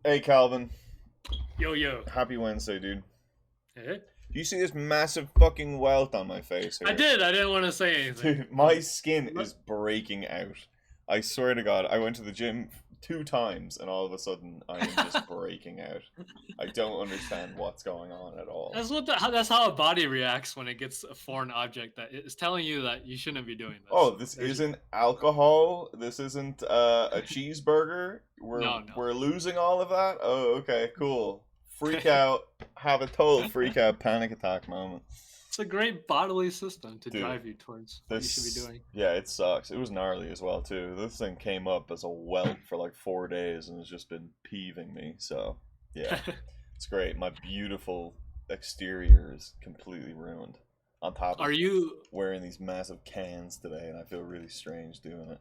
Hey Calvin, Yo, yo. happy Wednesday, dude. Eh? Do you see this massive fucking welt on my face I here? did. I didn't want to say anything, Dude, my but skin let- is breaking out. I swear to God, I went to the gym 2 times and all of a sudden I am just breaking out. I don't understand what's going on at all. that's how a body reacts when it gets a foreign object that is telling you that you shouldn't be doing this. Oh, So this there's isn't alcohol. This isn't a cheeseburger. We're no, no. we're losing all of that. Oh, okay, cool. Freak out. Have a total freak out panic attack moment. It's a great bodily system to Dude, drive you towards what you should be doing. yeah, it sucks. It was gnarly as well too. This thing came up as a welt for like 4 days and has just been peeving me. So yeah, it's great. My beautiful exterior is completely ruined. On top of Are you? wearing these massive cans today, and I feel really strange doing it.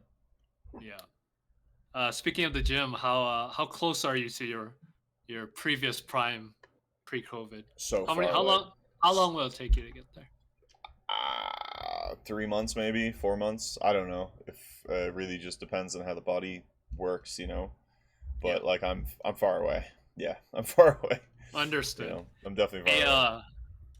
Yeah. Speaking of the gym, how close are you to your previous prime pre-COVID? So How many? far How away. long? How long will it take you to get there? 3 months, maybe 4 months. I don't know. If it really just depends on how the body works, you know. Yeah. But like I'm far away. Yeah, I'm far away. You Understood. know, I'm definitely A far away.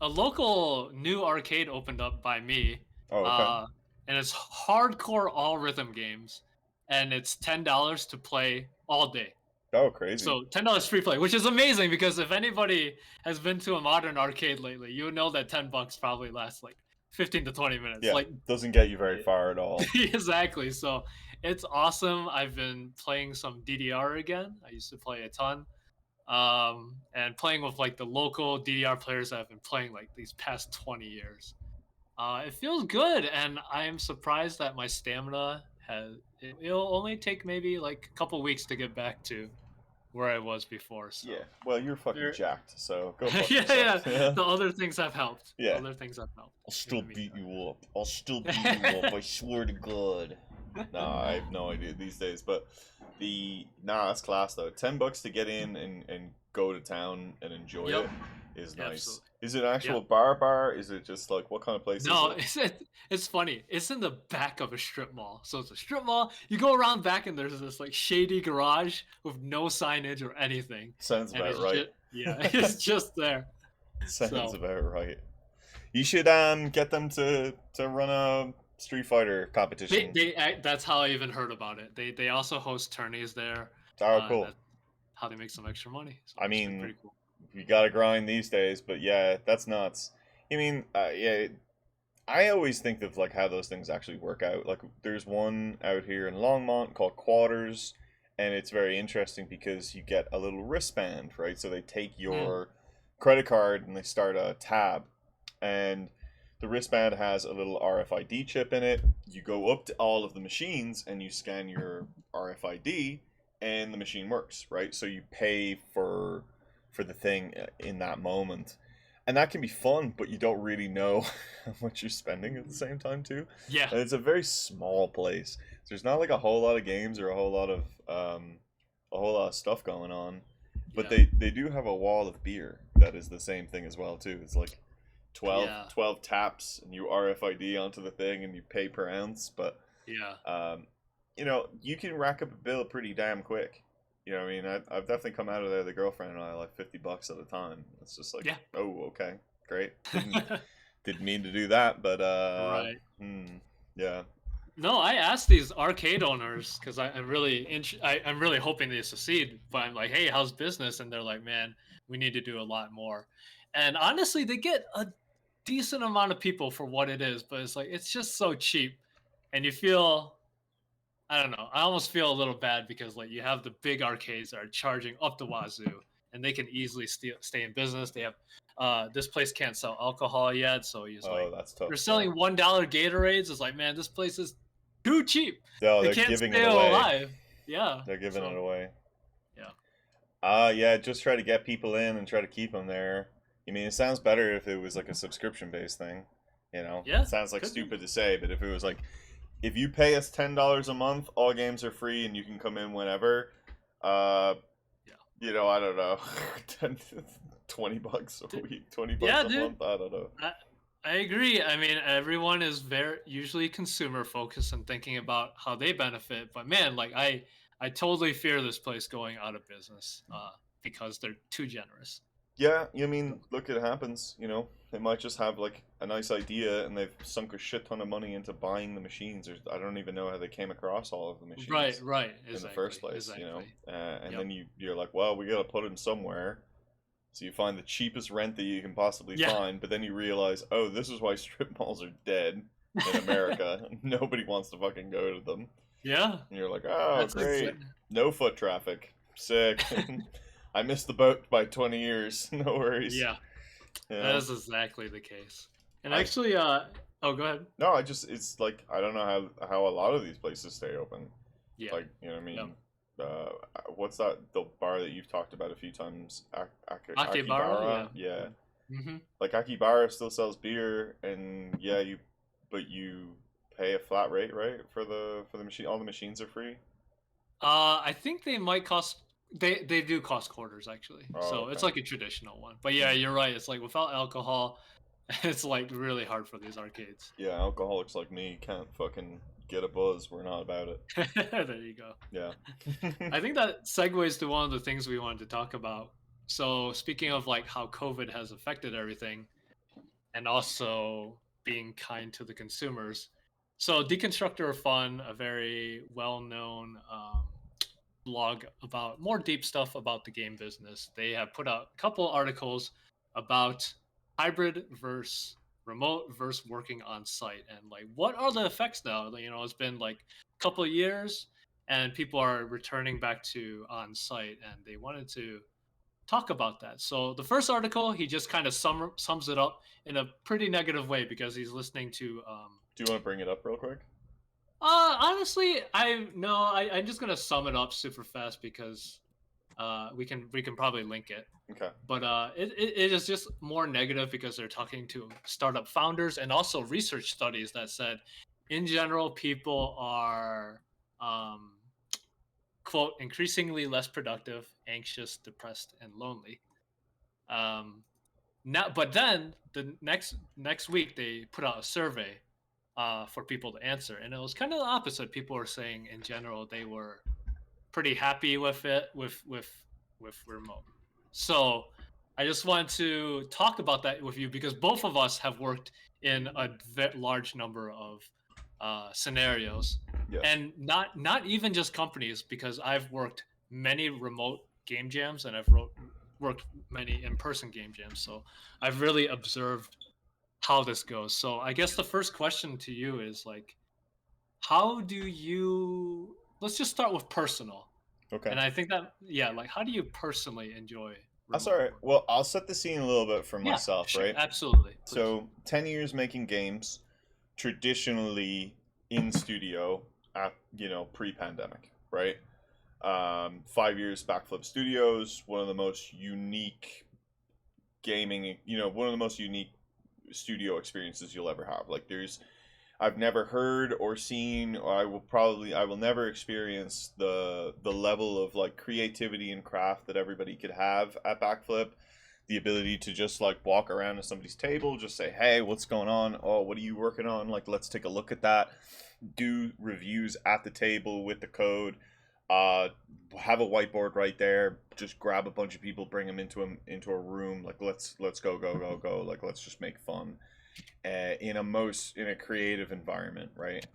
a local new arcade opened up by me, Oh, okay. uh, and it's hardcore all rhythm games, and it's $10 to play all day. Oh, crazy. So $10 free play, which is amazing because if anybody has been to a modern arcade lately, you would know that $10 probably lasts like 15 to 20 minutes. Yeah, Like doesn't get you very far at all. exactly. So it's awesome. I've been playing some DDR again. I used to play a ton and playing with like the local DDR players that have been playing like these past 20 years. It feels good, and I am surprised that my stamina it'll only take maybe like a couple weeks to get back to where I was before. Yeah. So Well, you're fucking there, jacked, so go fuck yeah, yourself. yeah. Yeah. The other things have helped. The Yeah. other things have helped I'll in still the beat meantime. you up. I'll still beat you up. I swear to God. No, I have no idea these days. But that's class though. $10 to get in and go to town and enjoy Yep, it is nice. absolutely. Is it an actual Yep. bar? Is it just like what kind of place is No, it? it's funny. It's in the back of a strip mall. So it's a strip mall. You go around back and there's this like shady garage with no signage or anything. Sounds And about it's right. just yeah, it's just there. Sounds So about right. You should get them to run a Street Fighter competition. that's how I even heard about it. They also host tourneys there. Oh, And cool. that's how they make some extra money. So I it's been mean, pretty cool. you gotta grind these days, but yeah, that's nuts. I mean, yeah, I always think of like how those things actually work out. Like, there's one out here in Longmont called Quarters, and it's very interesting because you get a little wristband, right? So they take Mm, your credit card and they start a tab, and the wristband has a little RFID chip in it. You go up to all of the machines and you scan your RFID, and the machine works, right? So you pay for the thing in that moment, and that can be fun, but you don't really know how much you're spending at the same time too. yeah, And it's a very small place. There's not like a whole lot of games or a whole lot of stuff going on, but yeah, they do have a wall of beer that is the same thing as well too. It's like 12, yeah, 12 taps and you RFID onto the thing and you pay per ounce, but yeah, um, you can rack up a bill pretty damn quick. You know what I mean? I've definitely come out of there, the girlfriend and I, like $50 at a time. It's just like, yeah. oh, okay, great. Didn't mean to do that, but Right. yeah. No, I asked these arcade owners because I'm really I'm really hoping they succeed. But I'm like, hey, how's business? And they're like, man, we need to do a lot more. And honestly, they get a decent amount of people for what it is, but it's like it's just so cheap, and you feel I don't know. I almost feel a little bad because like you have the big arcades that are charging up the wazoo, and they can easily stay in business. They have this place can't sell alcohol yet, so he's Oh, like that's they're tough. Yeah. selling $1 Gatorades. It's like man, this place is too cheap. No, They they're can't giving it stay away. alive. Yeah. They're giving it So away. yeah. Yeah, just try to get people in and try to keep them there. I mean, it sounds better if it was like a subscription based thing. Yeah. It sounds like Could be. stupid to say, but if it was like, if you pay us $10 a month, all games are free and you can come in whenever. Uh, Yeah. I don't know, 10, $20 a D- week, $20 Yeah, a dude. month. I don't know. I, I agree. I mean, everyone is very usually consumer focused and thinking about how they benefit. But man, like I totally fear this place going out of business because they're too generous. Yeah, I mean, look, it happens. They might just have like a nice idea, and they've sunk a shit ton of money into buying the machines. Or I don't even know how they came across all of the Right, machines right, in the first exactly, place. exactly. And Yep. then you're like, well, we gotta put them somewhere. So you find the cheapest rent that you can possibly Yeah. find, but then you realize, oh, this is why strip malls are dead in America. Nobody wants to fucking go to them. Yeah. And you're like, oh, That's great. exactly. No foot traffic. Sick. I missed the boat by 20 years. No worries. Yeah, You that know, is exactly the case. And I actually, oh, go ahead. no, I just it's like I don't know how a lot of these places stay open. Yeah. Like what I Yep. mean. Uh, what's that? The bar that you've talked about a few times, Akibara. Akibara. Yeah. Yeah, Mm-hmm. like Akibara still sells beer, and yeah, but you pay a flat rate, right, for the machine. All the machines are free. I think they might cost. They do cost quarters actually, Oh, so it's okay. like a traditional one. But yeah, Hmm. you're right. It's like without alcohol, it's like really hard for these arcades. Yeah, alcoholics like me can't fucking get a buzz. We're not about it. There you go. Yeah. I think that segues to one of the things we wanted to talk about. So speaking of like how COVID has affected everything, and also being kind to the consumers. So Deconstructor of Fun, a very well-known blog about more deep stuff about the game business. They have put out a couple articles about hybrid versus remote versus working on site and like what are the effects now. It's been like a couple of years and people are returning back to on site and they wanted to talk about that. So the first article, he just kind of sums it up in a pretty negative way because he's listening to Do you want to bring it up real quick? honestly, I'm just gonna sum it up super fast because we can probably link it. Okay. But it is just more negative because they're talking to startup founders and also research studies that said, in general, people are um, quote increasingly less productive, anxious, depressed, and lonely. Um, Now, but then the next week they put out a survey for people to answer, and it was kind of the opposite. People were saying in general they were pretty happy with it with remote. So I just wanted to talk about that with you because both of us have worked in a large number of scenarios, Yes. and not even just companies because I've worked many remote game jams and I've worked many in-person game jams. So I've really observed how this goes. So I guess the first question to you is like, how do you? Let's just start with personal. Okay. And I think that yeah, like how do you personally enjoy That's remote all right. work? Well, I'll set the scene a little bit for Yeah, myself, sure, right? absolutely, please. So, 10 years making games, traditionally in studio at, pre-pandemic, right? 5 years Backflip Studios, one of the most unique gaming, one of the most unique studio experiences you'll ever have. Like I've never heard or seen, or I will never experience the level of like creativity and craft that everybody could have at Backflip. The ability to just like walk around to somebody's table, just say, "Hey, what's going on? Oh, what are you working on? Like, let's take a look at that." Do reviews at the table with the code. Uh, have a whiteboard right there. Just grab a bunch of people, bring them into a room. Like, let's go. Like, let's just make fun in a creative environment, right?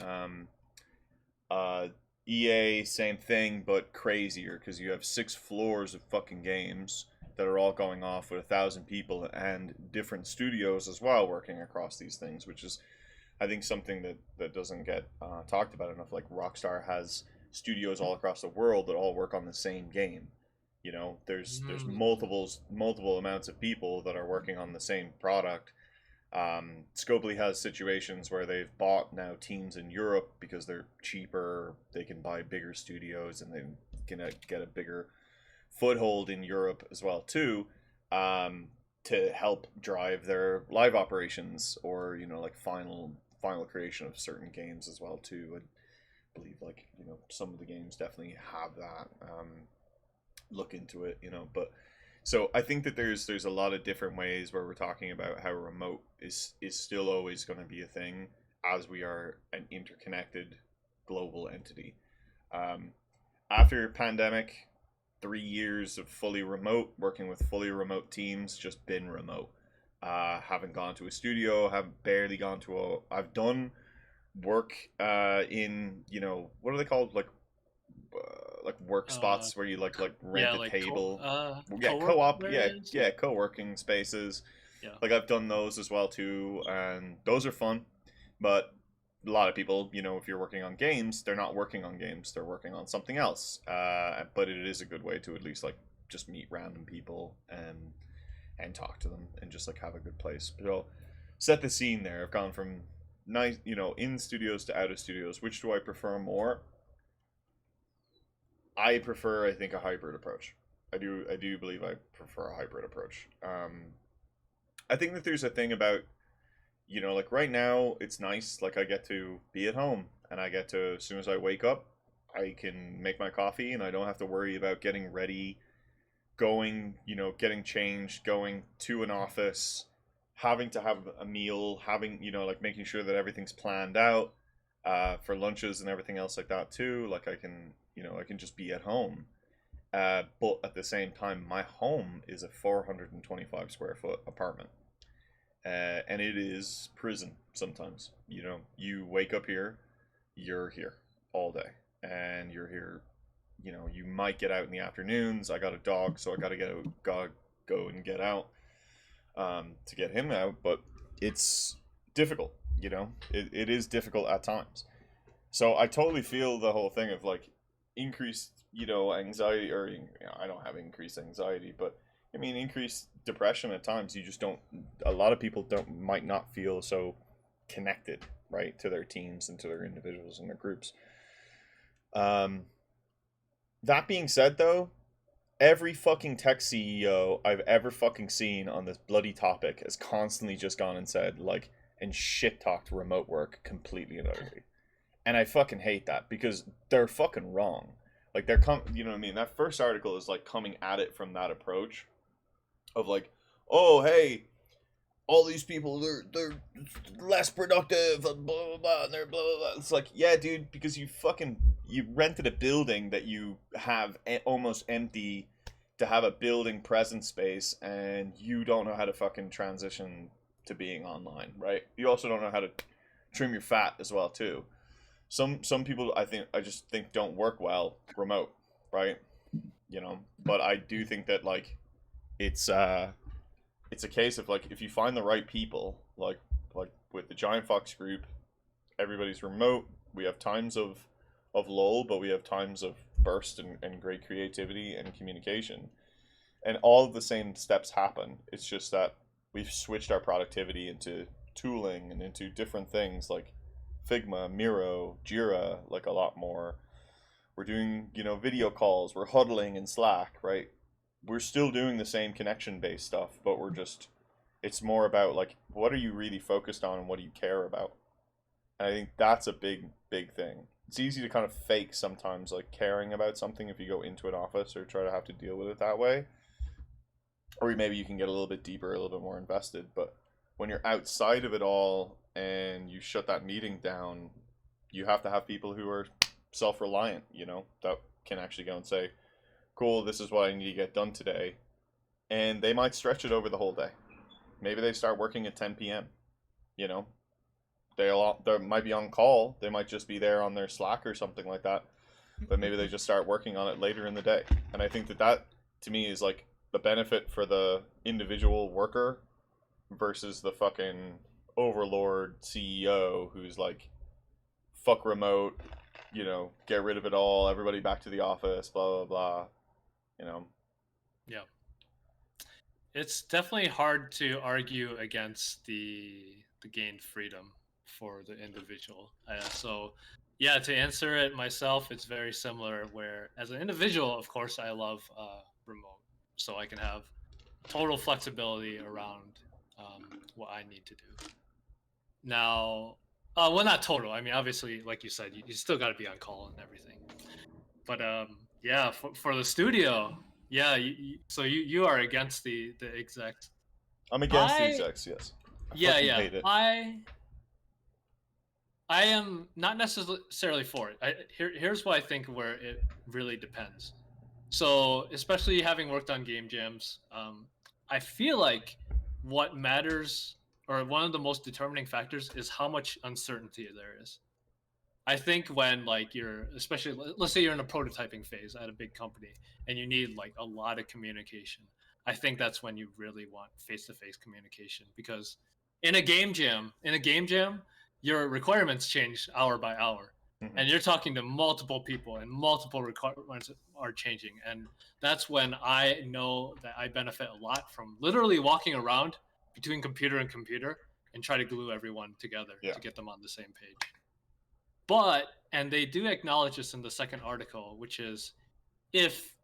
Uh, EA, same thing, but crazier because you have 6 floors of fucking games that are all going off with 1,000 people and different studios as well working across these things, which is, I think, something that doesn't get talked about enough. Like Rockstar has studios all across the world that all work on the same game. There's Mm, multiple amounts of people that are working on the same product. Scopely has situations where they've bought now teams in Europe because they're cheaper. They can buy bigger studios and they can get a bigger foothold in Europe as well too, um, to help drive their live operations or like final creation of certain games as well too. I believe like some of the games definitely have that. Look into it, but so I think that there's a lot of different ways where we're talking about how remote is still always going to be a thing as we are an interconnected global entity. Um, after pandemic, 3 years of fully remote, working with fully remote teams, just been remote. Haven't gone to a studio, have barely gone to a. I've done work in, what are they called, like work Uh, spots where you like rent yeah, a like table. Yeah, co-work co-op. Yeah, areas. yeah, co-working spaces. Yeah. Like I've done those as well too, and those are fun. But a lot of people, if you're working on games, they're not working on games; they're working on something else. But it is a good way to at least like just meet random people and talk to them and just like have a good place. So set the scene there. I've gone from nice, in studios to out of studios. Which do I prefer more? I prefer, I think, a hybrid approach. I do believe I prefer a hybrid approach. I think that there's a thing about, like right now, it's nice. Like I get to be at home and I get to, as soon as I wake up, I can make my coffee and I don't have to worry about getting ready, going, getting changed, going to an office, having to have a meal, having, like making sure that everything's planned out for lunches and everything else like that too. Like I can just be at home. But at the same time, my home is a 425 square foot apartment. And it is prison sometimes. You wake up here, you're here all day, and you're here. You might get out in the afternoons. I got a dog, so I got to get out, go and get out to get him out. But it's difficult. It is difficult at times. So I totally feel the whole thing of like increased, anxiety, or I don't have increased anxiety, but I mean increased depression at times. You just don't. A lot of people might not feel so connected, right, to their teams and to their individuals and their groups. Um, that being said, though, every fucking tech CEO I've ever fucking seen on this bloody topic has constantly just gone and said like and shit talked remote work completely and utterly. And I fucking hate that because they're fucking wrong. Like you know what I mean? That first article is like coming at it from that approach of like, oh hey, all these people they're less productive and blah blah blah and they're blah blah blah. It's like, yeah, dude, because you rented a building that you have almost empty to have a building present space, and you don't know how to fucking transition to being online, right? You also don't know how to trim your fat as well too. Some people I just think don't work well remote, right? But I do think that like it's it's a case of like if you find the right people, like with the Giant Fox group, everybody's remote. We have times of lull, but we have times of burst and great creativity and communication, and all of the same steps happen. It's just that we've switched our productivity into tooling and into different things like Figma, Miro, Jira, like a lot more. We're doing, video calls. We're huddling in Slack, right? We're still doing the same connection based stuff, but it's more about like, what are you really focused on and what do you care about? And I think that's a big, big thing. It's easy to kind of fake sometimes, like caring about something if you go into an office or try to have to deal with it that way. Or maybe you can get a little bit deeper, a little bit more invested. But when you're outside of it all and you shut that meeting down, you have to have people who are self-reliant, that can actually go and say, cool, this is what I need to get done today. And they might stretch it over the whole day. Maybe they start working at 10 p.m. You know, they might be on call. They might just be there on their Slack or something like that. But maybe they just start working on it later in the day. And I think that to me is like the benefit for the individual worker versus the fucking overlord CEO who's like, fuck remote, get rid of it all, everybody back to the office, blah, blah, blah, Yeah. It's definitely hard to argue against the gained freedom for the individual. So, yeah, to answer it myself, it's very similar. Where as an individual, of course, I love remote, so I can have total flexibility around what I need to do. Now, well, not total. I mean, obviously, like you said, you still got to be on call and everything. But yeah, for the studio, yeah. So you are against the execs. I'm against the execs, yes. I Yeah, fucking yeah. hate it. I I am not necessarily for it. Here's what I think where it really depends. So, especially having worked on game jams, I feel like what matters, or one of the most determining factors, is how much uncertainty there is. I think when like you're, especially let's say you're in a prototyping phase at a big company and you need like a lot of communication. I think that's when you really want face-to-face communication, because in a game jam, your requirements change hour by hour, Hmm. and you're talking to multiple people and multiple requirements are changing, and that's when I know that I benefit a lot from literally walking around between computer and computer and try to glue everyone together Yeah. to get them on the same page. But, and they do acknowledge this in the second article, which is, if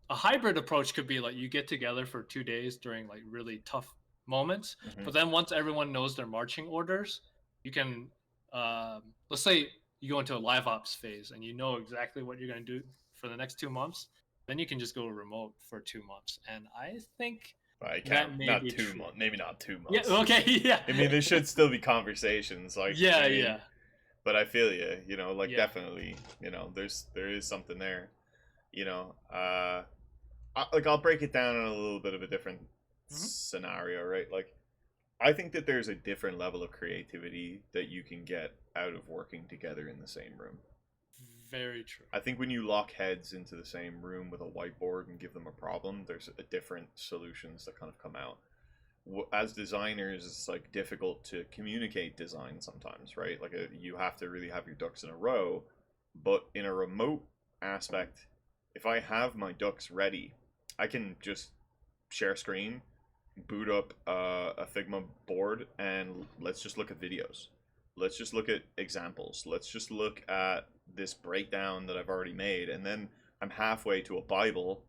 a hybrid approach could be like you get together for 2 days during like really tough moments, Hmm. but then once everyone knows their marching orders, you can, let's say you go into a live ops phase and you know exactly what you're going to do for the next 2 months, then you can just go remote for 2 months. And I think I can't, that may not be 2 months, true. maybe not two Yeah. months. Okay. Yeah. I mean, there should still be conversations. Like, Yeah. I mean, Yeah. but I feel you. You know, like Yeah. definitely. You know, there is something there. You know, like I'll break it down in a little bit of a different Hmm. scenario, right? Like, I think that there's a different level of creativity that you can get out of working together in the same room. Very true. I think when you lock heads into the same room with a whiteboard and give them a problem, there's a different solutions that kind of come out. As designers, it's like difficult to communicate design sometimes, right? Like you have to really have your ducks in a row. But in a remote aspect, if I have my ducks ready, I can just share screen, boot up a Figma board, and let's just look at videos. Let's just look at examples. Let's just look at this breakdown that I've already made, and then I'm halfway to a Bible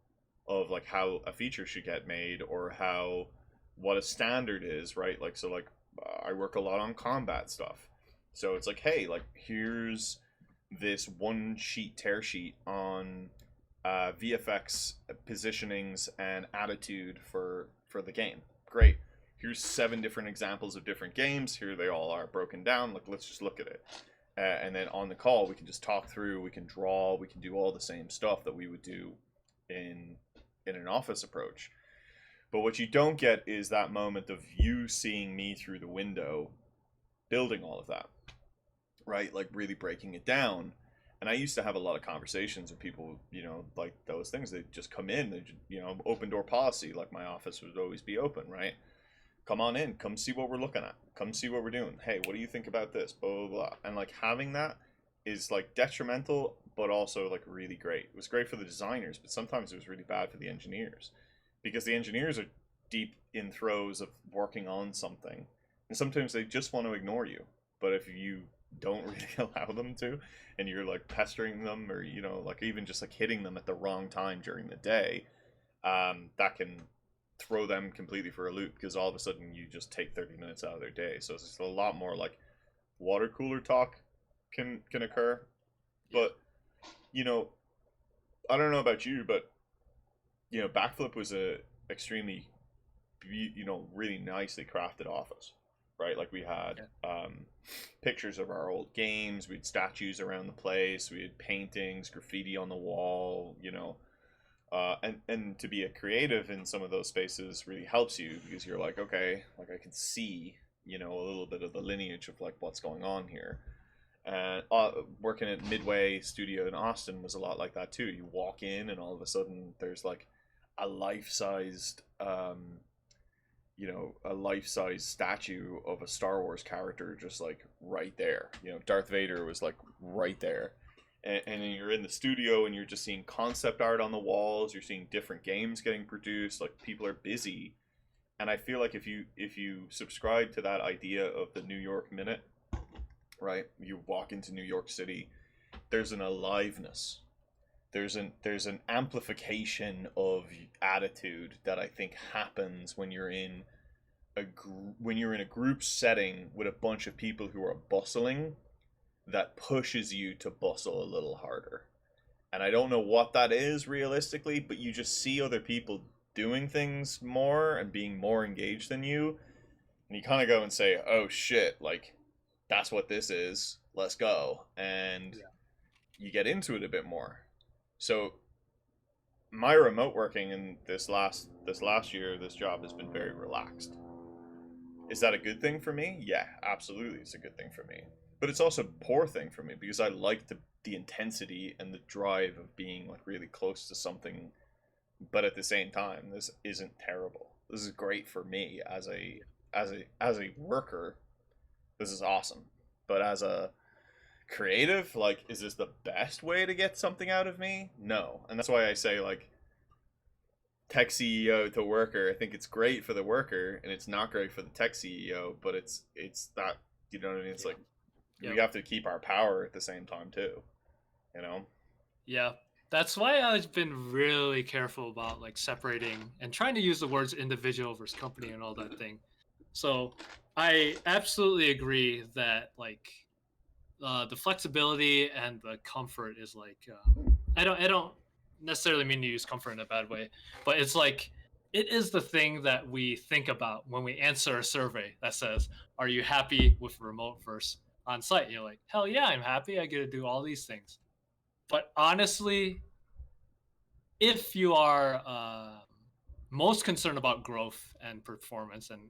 of like how a feature should get made, or how what a standard is, right? Like, so like I work a lot on combat stuff, so it's like, hey, like here's this one sheet tear sheet on VFX positionings and attitude for the game. Great. Here's 7 different examples of different games. Here they all are broken down. Like, let's just look at it. And then on the call, we can just talk through. We can draw. We can do all the same stuff that we would do in an office approach. But what you don't get is that moment of you seeing me through the window, building all of that, right? Like really breaking it down. And I used to have a lot of conversations with people, you know, like those things. They just come in, they, you know, open door policy. Like my office would always be open, right? Come on in, come see what we're looking at, come see what we're doing. Hey, what do you think about this? Blah blah blah. And like having that is like detrimental, but also like really great. It was great for the designers, but sometimes it was really bad for the engineers, because the engineers are deep in throes of working on something, and sometimes they just want to ignore you. But if you don't really allow them to, and you're like pestering them, or you know, like even just like hitting them at the wrong time during the day, that can throw them completely for a loop, because all of a sudden you just take 30 minutes out of their day. So it's just a lot more like water cooler talk can occur. Yeah. But you know, I don't know about you, but you know, Backflip was a extremely you know, really nicely crafted office, right? Like we had Yeah. pictures of our old games, we had statues around the place, we had paintings, graffiti on the wall, you know. And to be a creative in some of those spaces really helps you, because you're like, okay, like I can see, you know, a little bit of the lineage of like what's going on here. And working at Midway Studio in Austin was a lot like that too. You walk in and all of a sudden there's like a life-sized you know, a life-size statue of a Star Wars character just like right there. You know, Darth Vader was like right there. And then you're in the studio and you're just seeing concept art on the walls. You're seeing different games getting produced. Like people are busy, and I feel like if you subscribe to that idea of the New York Minute, right? You walk into New York City, there's an aliveness. There's an amplification of attitude that I think happens when you're in when you're in a group setting with a bunch of people who are bustling, that pushes you to bustle a little harder. And I don't know what that is realistically, but you just see other people doing things more and being more engaged than you, and you kind of go and say, "Oh shit, like that's what this is, let's go. And Yeah. you get into it a bit more. So my remote working in this last year, this job has been very relaxed. Is that a good thing for me? Yeah, absolutely, it's a good thing for me. But it's also a poor thing for me because I like the intensity and the drive of being like really close to something. But at the same time, this isn't terrible. This is great for me as a worker. This is awesome. But as a creative, like, is this the best way to get something out of me? No. And that's why I say, like, tech CEO to worker. I think it's great for the worker and it's not great for the tech CEO, but it's that, you know what I mean? It's Yeah. like we Yep. have to keep our power at the same time too, you know? Yeah. That's why I've been really careful about like separating and trying to use the words individual versus company and all that thing. So I absolutely agree that like the flexibility and the comfort is like I don't necessarily mean to use comfort in a bad way, but it's like it is the thing that we think about when we answer a survey that says, "Are you happy with remote versus on site?" You're like, "Hell yeah, I'm happy. I get to do all these things." But honestly, if you are most concerned about growth and performance and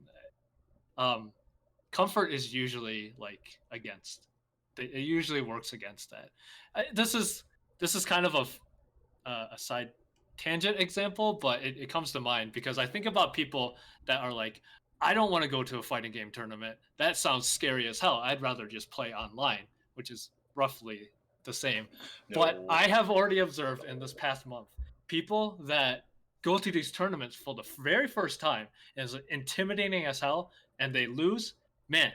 um, comfort is usually like against. It usually works against that. This is kind of a side tangent example, but it comes to mind because I think about people that are like, I don't want to go to a fighting game tournament. That sounds scary as hell. I'd rather just play online, which is roughly the same. But No. I have already observed in this past month people that go to these tournaments for the very first time is intimidating as hell, and they lose. Man,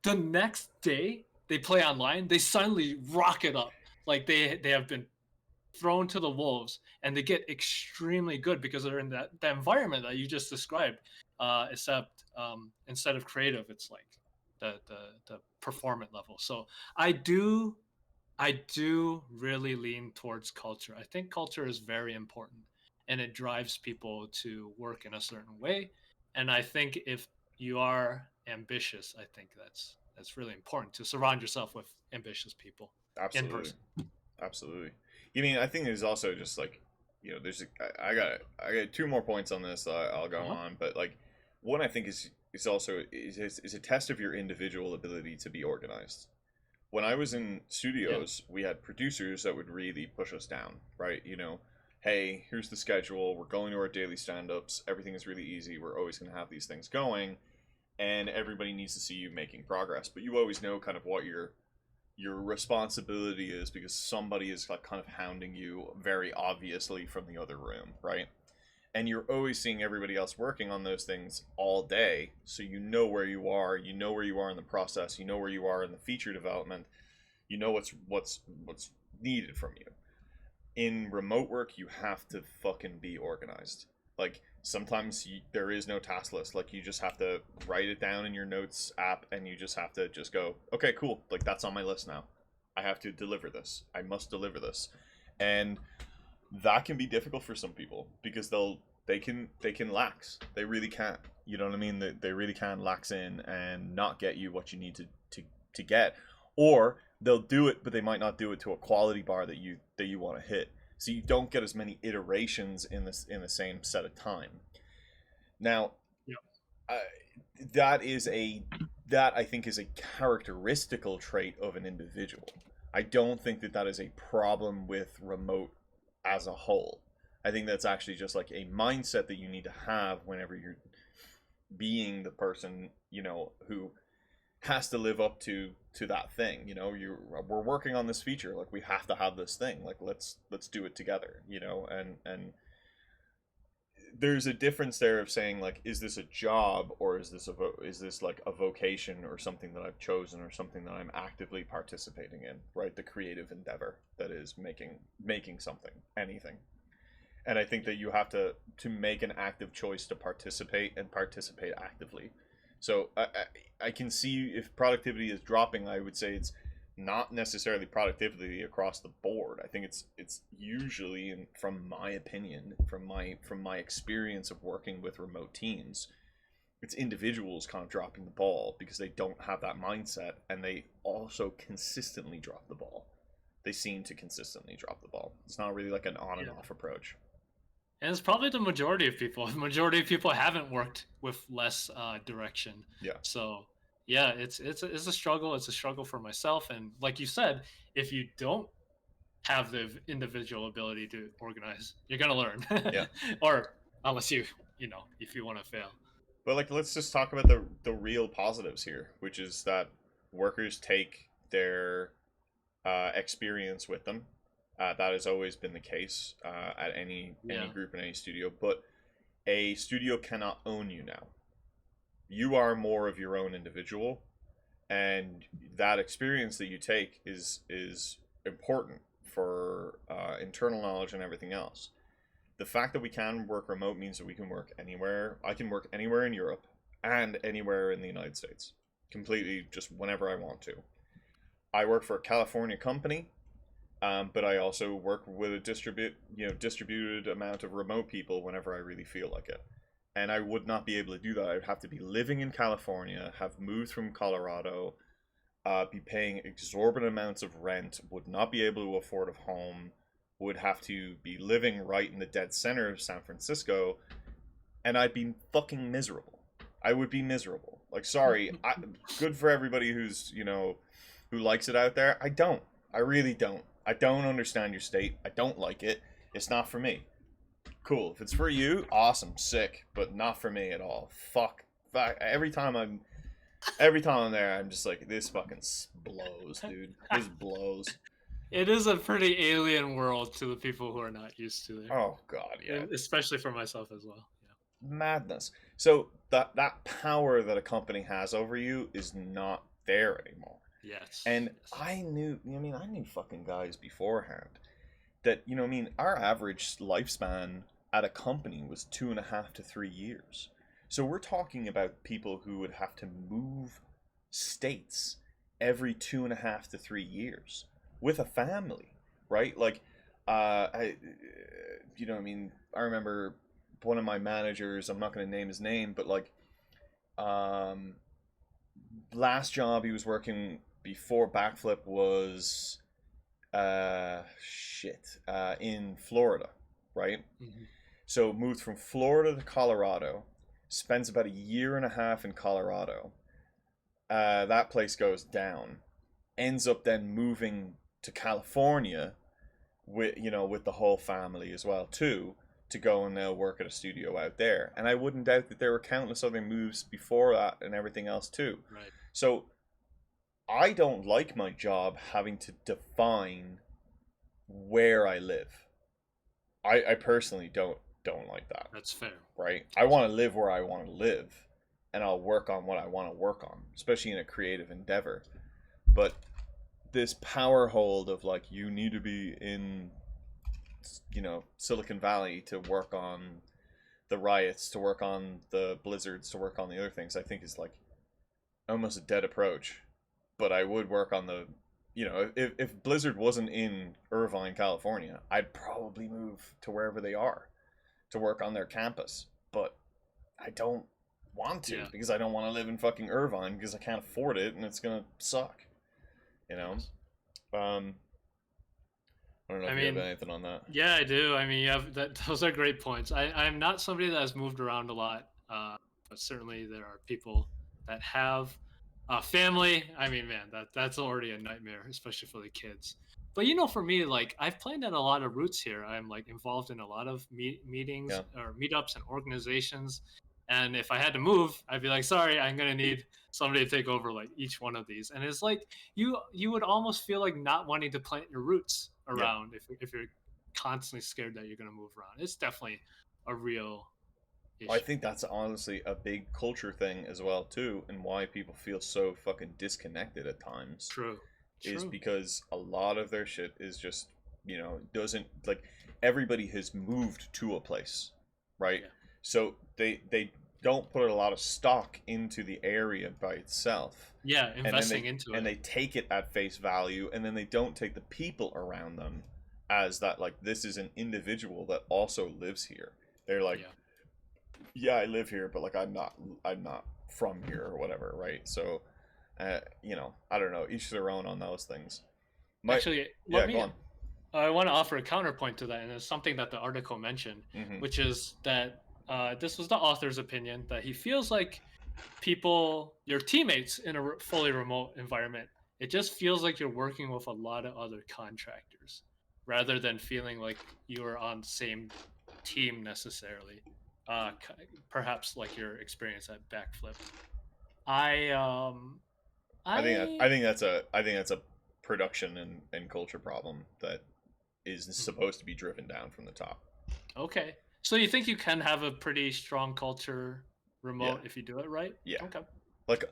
the next day they play online, they suddenly rocket up. Like they have been thrown to the wolves, and they get extremely good because they're in that environment that you just described. Except instead of creative, it's like the performant level. So I do I do really lean towards culture. I think culture is very important, and it drives people to work in a certain way. And I think if you are ambitious, I think that's really important to surround yourself with ambitious people in Absolutely. person. Absolutely. You mean I think there's also just like, there's I got two more points on this. I'll go Uh-huh. on, but like one I think is also is a test of your individual ability to be organized. When I was in Yeah. studios, we had producers that would really push us down, right? Hey, here's the schedule. We're going to our daily stand-ups. Everything is really easy. We're always going to have these things going, and everybody needs to see you making progress. But you always know kind of what your responsibility is because somebody is like kind of hounding you very obviously from the other room, right? And you're always seeing everybody else working on those things all day, so you know where you are, in the process, you know where you are in the feature development, you know what's needed from you. In remote work, you have to fucking be organized. Like sometimes there is no task list. Like you just have to write it down in your notes app, and you just have to just go, okay, cool. Like that's on my list now. I have to deliver this. I must deliver this, and that can be difficult for some people because they can lax. They really can. You know what I mean? They really can lax in and not get you what you need to get, or they'll do it, but they might not do it to a quality bar that you want to hit. So you don't get as many iterations in the same set of time. Now, Yeah. uh, that is a that I think is a characteristical trait of an individual. I don't think that is a problem with remote as a whole. I think that's actually just like a mindset that you need to have whenever you're being the person, who has to live up to that thing. We're working on this feature, like we have to have this thing. Like let's do it together, and there's a difference there of saying like, is this a job or is this like a vocation or something that I've chosen or something that I'm actively participating in, right? The creative endeavor that is making something, anything. And I think that you have to make an active choice to participate and participate actively. So I can see if productivity is dropping, I would say it's not necessarily productivity across the board. I think it's usually, and from my opinion, from my experience of working with remote teams, it's individuals kind of dropping the ball because they don't have that mindset, and they also consistently drop the ball. They seem to consistently drop the ball. It's not really like an on and Yeah. off approach. And it's probably the majority of people. The majority of people haven't worked with less direction. Yeah. So yeah, it's a struggle. It's a struggle for myself. And like you said, if you don't have the individual ability to organize, you're gonna learn. Yeah. Or unless if you want to fail. But like, let's just talk about the real positives here, which is that workers take their experience with them. That has always been the case at any group in any studio. But a studio cannot own you now. You are more of your own individual, and that experience that you take is important for internal knowledge and everything else. The fact that we can work remote means that we can work anywhere. I can work anywhere in Europe and anywhere in the United States, completely, just whenever I want to. I work for a California company, but I also work with a distributed amount of remote people whenever I really feel like it. And I would not be able to do that. I would have to be living in California, have moved from Colorado, be paying exorbitant amounts of rent, would not be able to afford a home, would have to be living right in the dead center of San Francisco, and I'd be fucking miserable. I would be miserable. Like, sorry, good for everybody who's, who likes it out there. I don't. I really don't. I don't understand your state. I don't like it. It's not for me. Cool. If it's for you, awesome, sick, but not for me at all. Fuck. Every time I'm there, I'm just like, this fucking blows, dude. This blows. It is a pretty alien world to the people who are not used to it. Oh god, yeah. Especially for myself as well. Yeah. Madness. So that power that a company has over you is not there anymore. Yes. And yes. I knew fucking guys beforehand that, our average lifespan at a company was 2.5 to 3 years. So we're talking about people who would have to move states every 2.5 to 3 years with a family, right? Like, I remember one of my managers, I'm not going to name his name, but like, last job he was working before Backflip was, in Florida, right? Mm-hmm. So moved from Florida to Colorado, spends about 1.5 years in Colorado. That place goes down, ends up then moving to California with the whole family as well too, to go and now work at a studio out there. And I wouldn't doubt that there were countless other moves before that and everything else too. Right. So I don't like my job having to define where I live. I personally don't like that. That's fair. Right? I want to live where I want to live, and I'll work on what I want to work on, especially in a creative endeavor. But this power hold of like, you need to be in Silicon Valley to work on the riots, to work on the blizzards, to work on the other things, I think is like almost a dead approach. But I would work on the, if Blizzard wasn't in Irvine, California, I'd probably move to wherever they are to work on their campus. But I don't want to, because I don't want to live in fucking Irvine because I can't afford it and it's gonna suck. I don't know if you have anything on that. Yeah, I do. I mean, those are great points. I'm not somebody that has moved around a lot, but certainly there are people that have. Family, I mean, man, that's already a nightmare, especially for the kids. But for me, like, I've planted a lot of roots here. I'm like involved in a lot of meetings or meetups and organizations. And if I had to move, I'd be like, sorry, I'm gonna need somebody to take over like each one of these. And it's like you would almost feel like not wanting to plant your roots around if you're constantly scared that you're gonna move around. It's definitely a real issue. I think that's honestly a big culture thing as well too, and why people feel so fucking disconnected at times. True. Is because a lot of their shit is just, doesn't, like, everybody has moved to a place, right? Yeah. So they don't put a lot of stock into the area by itself. Yeah, investing into it. And they take it at face value, and then they don't take the people around them as that, like, this is an individual that also lives here. They're like, yeah, I live here, but like I'm not from here or whatever, right? So, I don't know. Each their own on those things. My Actually, let Yeah, go me. on. I want to offer a counterpoint to that, and it's something that the article mentioned, Hmm. which is that this was the author's opinion that he feels like people, your teammates in a fully remote environment, it just feels like you're working with a lot of other contractors rather than feeling like you are on the same team necessarily. Perhaps like your experience at Backflip. I I I think that's a production and culture problem that is hmm, supposed to be driven down from the top. okay. So you think you can have a pretty strong culture Yeah, remote if you do it right? yeah. Okay. Like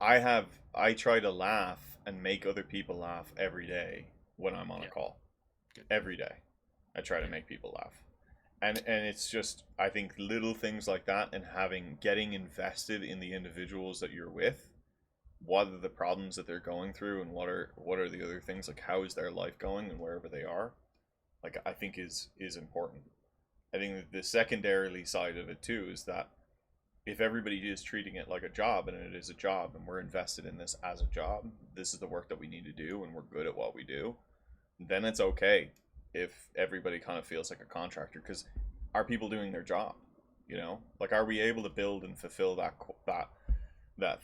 I try to laugh and make other people laugh every day when I'm on a Yeah. call. Good. Every day, I try to Yeah. make people laugh, and it's just I think little things like that and getting invested in the individuals that you're with, what are the problems that they're going through, and what are the other things, like how is their life going and wherever they are, like I think is important. I think that the secondarily side of it too is that if everybody is treating it like a job, and it is a job, and we're invested in this as a job, this is the work that we need to do and we're good at what we do, then it's okay if everybody kind of feels like a contractor, because are people doing their job, like are we able to build and fulfill that that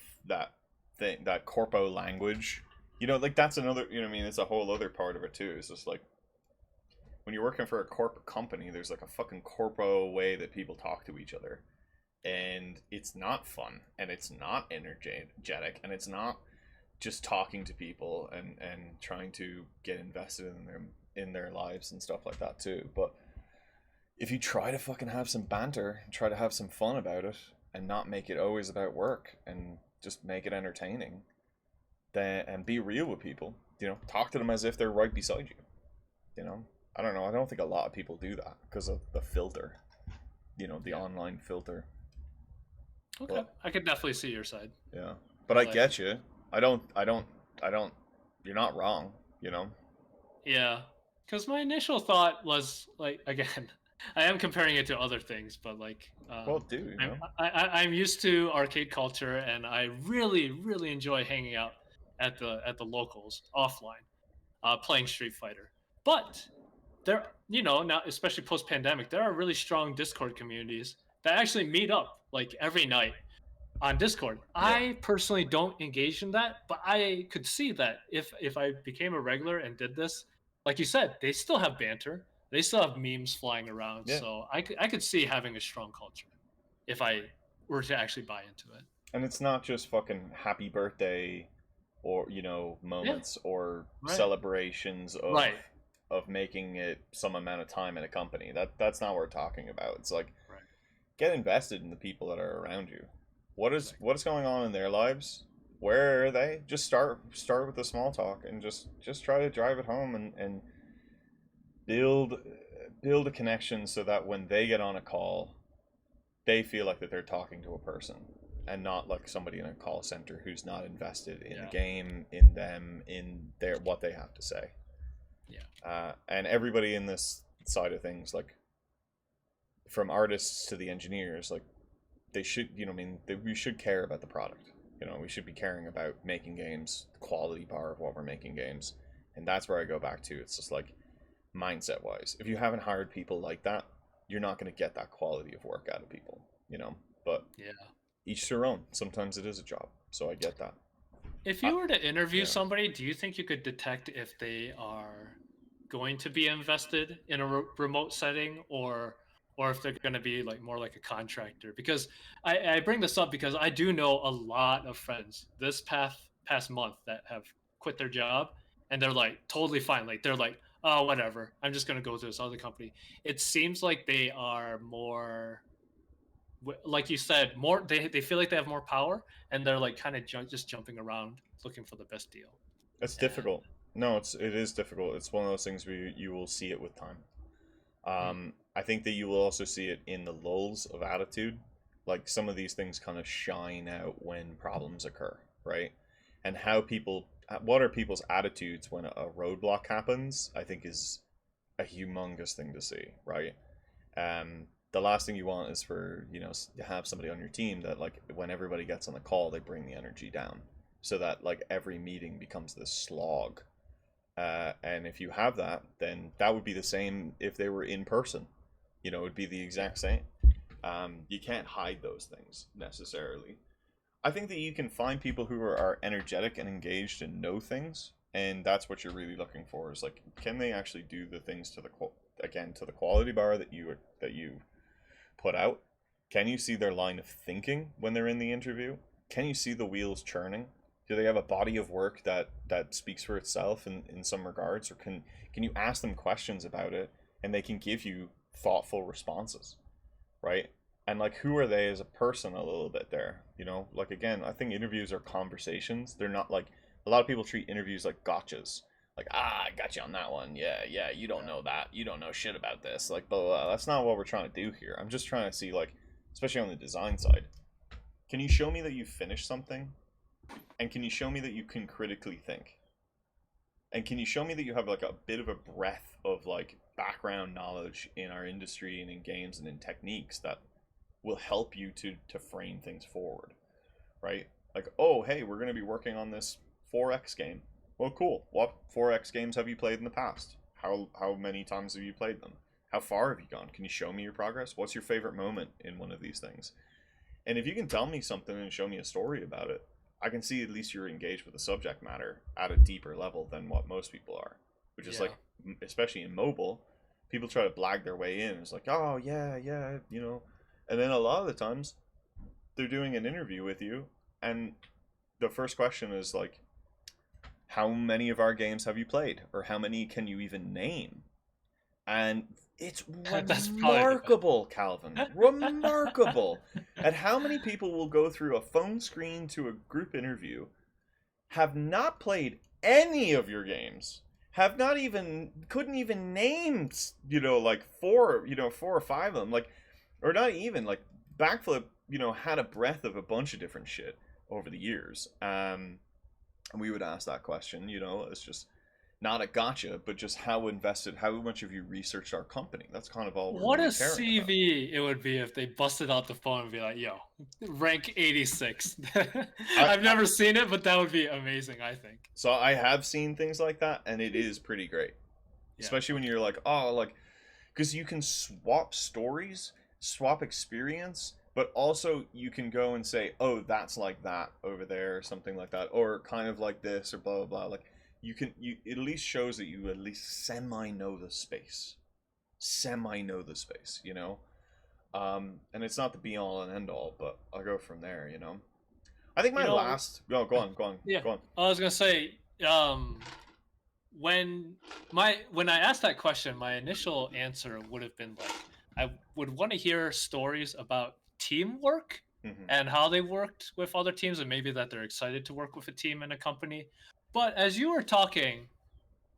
thing, that corpo language, like that's another, what I mean, it's a whole other part of it too. It's just like when you're working for a corporate company, there's like a fucking corpo way that people talk to each other, and it's not fun, and it's not energetic, and it's not just talking to people and trying to get invested in their lives and stuff like that too. But if you try to fucking have some banter, try to have some fun about it, and not make it always about work, and just make it entertaining, then and be real with people, talk to them as if they're right beside you. You know, I don't know. I don't think a lot of people do that because of the filter, the Yeah. online filter. Okay. But I could definitely see your side. yeah, but I But get you. I don't. I don't. I don't. You're not wrong. You know. yeah, because my initial thought was like, again, I am comparing it to other things, but like, Well, dude. I'm used to arcade culture, and I really really enjoy hanging out at the locals offline, playing Street Fighter. But there, now especially post pandemic, there are really strong Discord communities that actually meet up like every night on Discord. Yeah. I personally don't engage in that, but I could see that if I became a regular and did this, like you said, they still have banter. They still have memes flying around. Yeah. So I could see having a strong culture if I were to actually buy into it. And it's not just fucking happy birthday, or Yeah. moments or Right. celebrations of Right. making it some amount of time in a company. That's not what we're talking about. It's like, Right. get invested in the people that are around you. Exactly. What's going on in their lives? Where are they? Just start with the small talk, and just try to drive it home, and build build a connection so that when they get on a call, they feel like that they're talking to a person, and not like somebody in a call center who's not invested in the Yeah. game, in them, in their what they have to say. Yeah. And everybody in this side of things, like from artists to the engineers, like they should, we should care about the product. We should be caring about making games, the quality bar of what we're making games, and that's where I go back to. It's just like mindset wise, if you haven't hired people like that, you're not going to get that quality of work out of people. But Yeah. each their own. Sometimes it is a job, so I get that. If I, you were to interview yeah. somebody, do you think you could detect if they are going to be invested in a remote setting, or if they're going to be like more like a contractor? Because I bring this up because I do know a lot of friends this past month that have quit their job, and they're like totally fine. Like they're like, oh, whatever. I'm just going to go to this other company. It seems like they are more, like you said, more, they feel like they have more power, and they're like kind of just jumping around looking for the best deal. It's And difficult. No, it is difficult. It's one of those things where you will see it with time. hmm, I think that you will also see it in the lulls of attitude. Like some of these things kind of shine out when problems occur, right? And what are people's attitudes when a roadblock happens, I think is a humongous thing to see, right? the last thing you want is for, you know, to have somebody on your team that, like, when everybody gets on the call, they bring the energy down, so that, like, every meeting becomes this slog. And if you have that, then that would be the same if they were in person. You know, it would be the exact same. You can't hide those things necessarily. I think that you can find people who are energetic and engaged and know things, and that's what you're really looking for. Is like, can they actually do the things to the to the quality bar that you put out? Can you see their line of thinking when they're in the interview? Can you see the wheels churning? Do they have a body of work that speaks for itself in some regards, or can you ask them questions about it and they can give you thoughtful responses, right? And like, who are they as a person a little bit there, you know? Like, again, I think interviews are conversations. They're not like, a lot of people treat interviews like gotchas. Like, I got you on that one. Yeah, you don't know that. You don't know shit about this. Like, blah, blah, blah. That's not what we're trying to do here. I'm just trying to see, like, especially on the design side, can you show me that you finished something? And can you show me that you can critically think? And can you show me that you have like a bit of a breadth of like background knowledge in our industry and in games and in techniques that will help you to frame things forward, right? Like, oh, hey, we're going to be working on this 4X game. Well, cool. What 4X games have you played in the past? How many times have you played them? How far have you gone? Can you show me your progress? What's your favorite moment in one of these things? And if you can tell me something and show me a story about it, I can see at least you're engaged with the subject matter at a deeper level than what most people are, which is like, especially in mobile, people try to blag their way in. It's like, oh, yeah, you know. And then a lot of the times they're doing an interview with you and the first question is like, how many of our games have you played? Or how many can you even name? And it's remarkable, Calvin, remarkable at how many people will go through a phone screen to a group interview, have not played any of your games, have not even, couldn't even name, you know, like four or five of them, like, or not even, like, Backflip, you know, had a breadth of a bunch of different shit over the years. And we would ask that question, you know, it's just not a gotcha, but just how invested, how much have you researched our company? That's kind of all we're What a really caring about. CV it would be if they busted out the phone and be like, yo, rank 86. I- I've never seen it, but that would be amazing, I think. So I have seen things like that, and it is pretty great. Yeah. Especially when you're like, oh, like, because you can swap stories, swap experience, but also you can go and say, oh, that's like that over there, or something like that, or kind of like this, or blah, blah, blah. Like, you it at least shows that you at least semi know the space, you know. And it's not the be all and end all, but I'll go from there, you know. I think my last go on. I was gonna say, when I asked that question, my initial answer would have been like, I would want to hear stories about teamwork and how they worked with other teams, and maybe that they're excited to work with a team in a company. But as you were talking,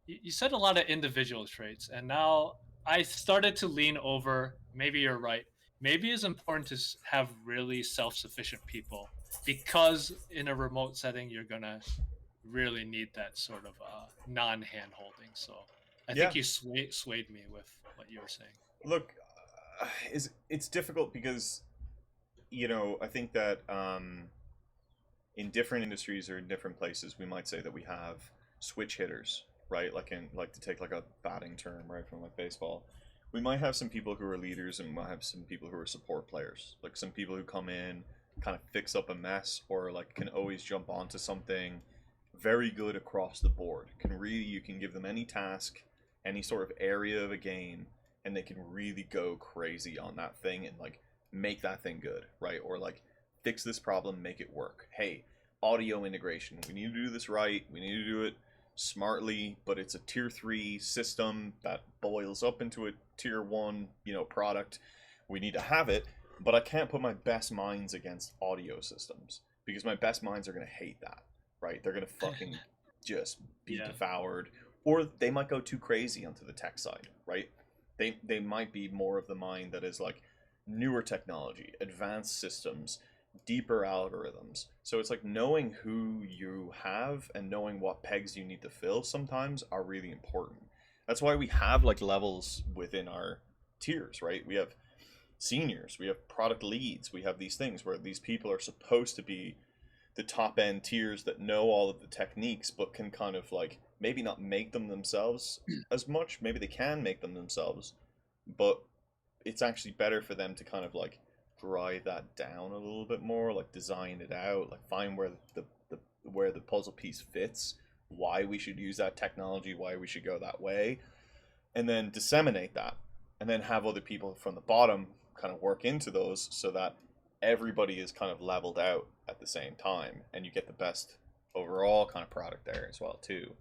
you said a lot of individual traits, and now I started to lean over. Maybe you're right. Maybe it's important to have really self-sufficient people, because in a remote setting, you're gonna really need that sort of non-hand holding. So I think you swayed me with what you were saying. Look, it's difficult because, you know, I think that in different industries or in different places, we might say that we have switch hitters, right? Like, to take like a batting term, right, from like baseball. We might have some people who are leaders, and we might have some people who are support players. Like some people who come in, kind of fix up a mess, or like can always jump onto something. Very good across the board. You can give them any task, any sort of area of a game, and they can really go crazy on that thing and like make that thing good, right? Or like fix this problem, make it work. Hey, audio integration. We need to do this right. We need to do it smartly, but it's a tier 3 system that boils up into a tier 1, you know, product. We need to have it, but I can't put my best minds against audio systems because my best minds are going to hate that, right? They're going to fucking just be devoured, or they might go too crazy onto the tech side, right? They might be more of the mind that is like newer technology, advanced systems, deeper algorithms. So it's like knowing who you have and knowing what pegs you need to fill sometimes are really important. That's why we have like levels within our tiers, right? We have seniors, we have product leads, we have these things where these people are supposed to be the top end tiers that know all of the techniques, but can kind of like maybe not make them themselves as much. Maybe they can make them themselves, but it's actually better for them to kind of like drive that down a little bit more, like design it out, like find where the where the puzzle piece fits, why we should use that technology, why we should go that way, and then disseminate that, and then have other people from the bottom kind of work into those so that everybody is kind of leveled out at the same time, and you get the best overall kind of product there as well too.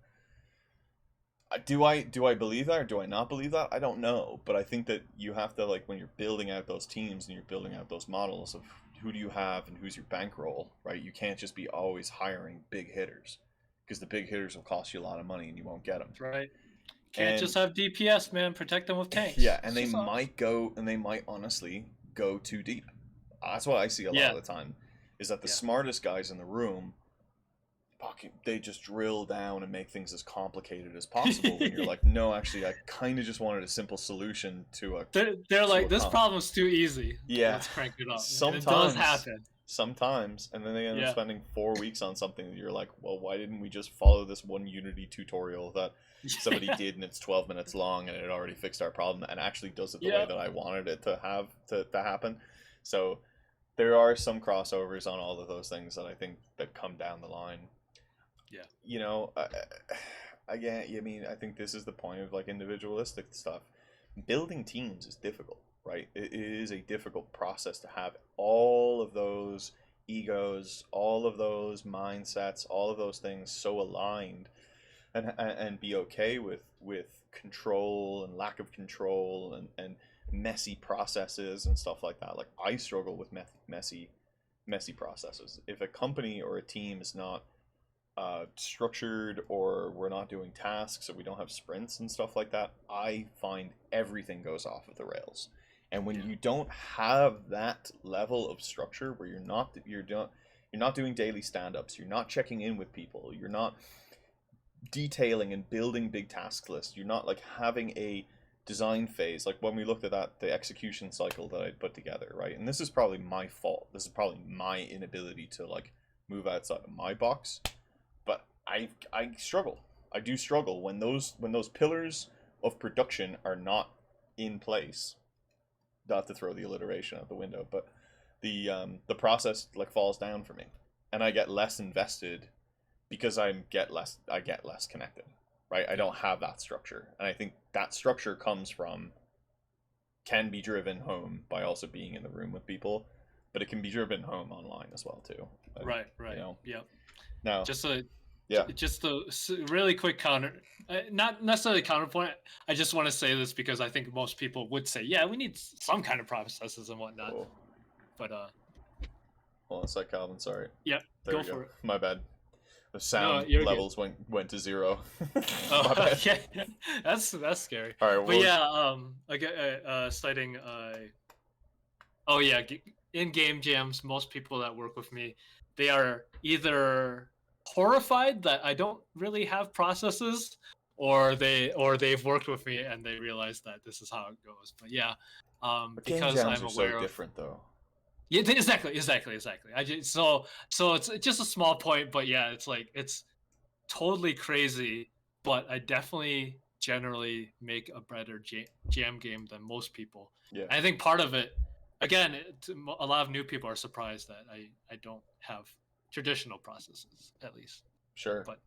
Do I believe that or do I not believe that? I don't know, but I think that you have to, like, when you're building out those teams and you're building out those models of who do you have and who's your bankroll, right? You can't just be always hiring big hitters, because the big hitters will cost you a lot of money and you won't get them. That's right. Can't And just have DPS, man. Protect them with tanks. yeah, and It's they just might go and they might honestly go too deep. That's what I see a lot Yeah. of the time, is that the Yeah. smartest guys in the room, fucking, they just drill down and make things as complicated as possible. When you're like, no, actually, I kind of just wanted a simple solution to a. They're like, this con- problem's too easy. Yeah. Let's crank it up. And it Sometimes. does happen. Sometimes, and then they end up Yeah. spending 4 weeks on something that you're like, well, why didn't we just follow this one Unity tutorial that somebody did and it's 12 minutes long and it already fixed our problem and actually does it the way Yeah. that I wanted it to have to happen. So there are some crossovers on all of those things that I think that come down the line. Yeah. You know, again, I mean, I think this is the point of like individualistic stuff. Building teams is difficult, right? It is a difficult process to have all of those egos, all of those mindsets, all of those things so aligned, and be okay with control and lack of control and messy processes and stuff like that. Like, I struggle with messy processes. If a company or a team is not structured, or we're not doing tasks, or we don't have sprints and stuff like that, I find everything goes off of the rails. And when you don't have that level of structure, where you're not doing daily stand-ups, you're not checking in with people, you're not detailing and building big task lists, you're not like having a design phase, like when we looked at that, the execution cycle that I put together, right? And this is probably my fault. This is probably my inability to like move outside of my box. But I struggle. I do struggle when those pillars of production are not in place. Not to throw the alliteration out the window, but the process like falls down for me, and I get less invested because I get less connected, right? I don't have that structure, and I think that structure can be driven home by also being in the room with people, but it can be driven home online as well too. Right. You know? Yeah. Now, Just a yeah, just a really quick counter, not necessarily counterpoint. I just want to say this because I think most people would say, yeah, we need some kind of processes and whatnot. oh, But hold on a sec, Calvin. Sorry. yeah, There go we go. for it. My bad. The sound you're good. levels went to 0. My Oh, bad. yeah, that's scary. All right. But yeah, again, citing, oh yeah, in game jams, most people that work with me, they are either horrified that I don't really have processes, or they've worked with me and they realize that this is how it goes. But yeah, But game because jams I'm are aware so of different, though. yeah, exactly. I just so it's just a small point, but yeah, it's like it's totally crazy, but I definitely generally make a better jam game than most people. Yeah. And I think part of it, again, a lot of new people are surprised that I don't have traditional processes, at least. Sure. But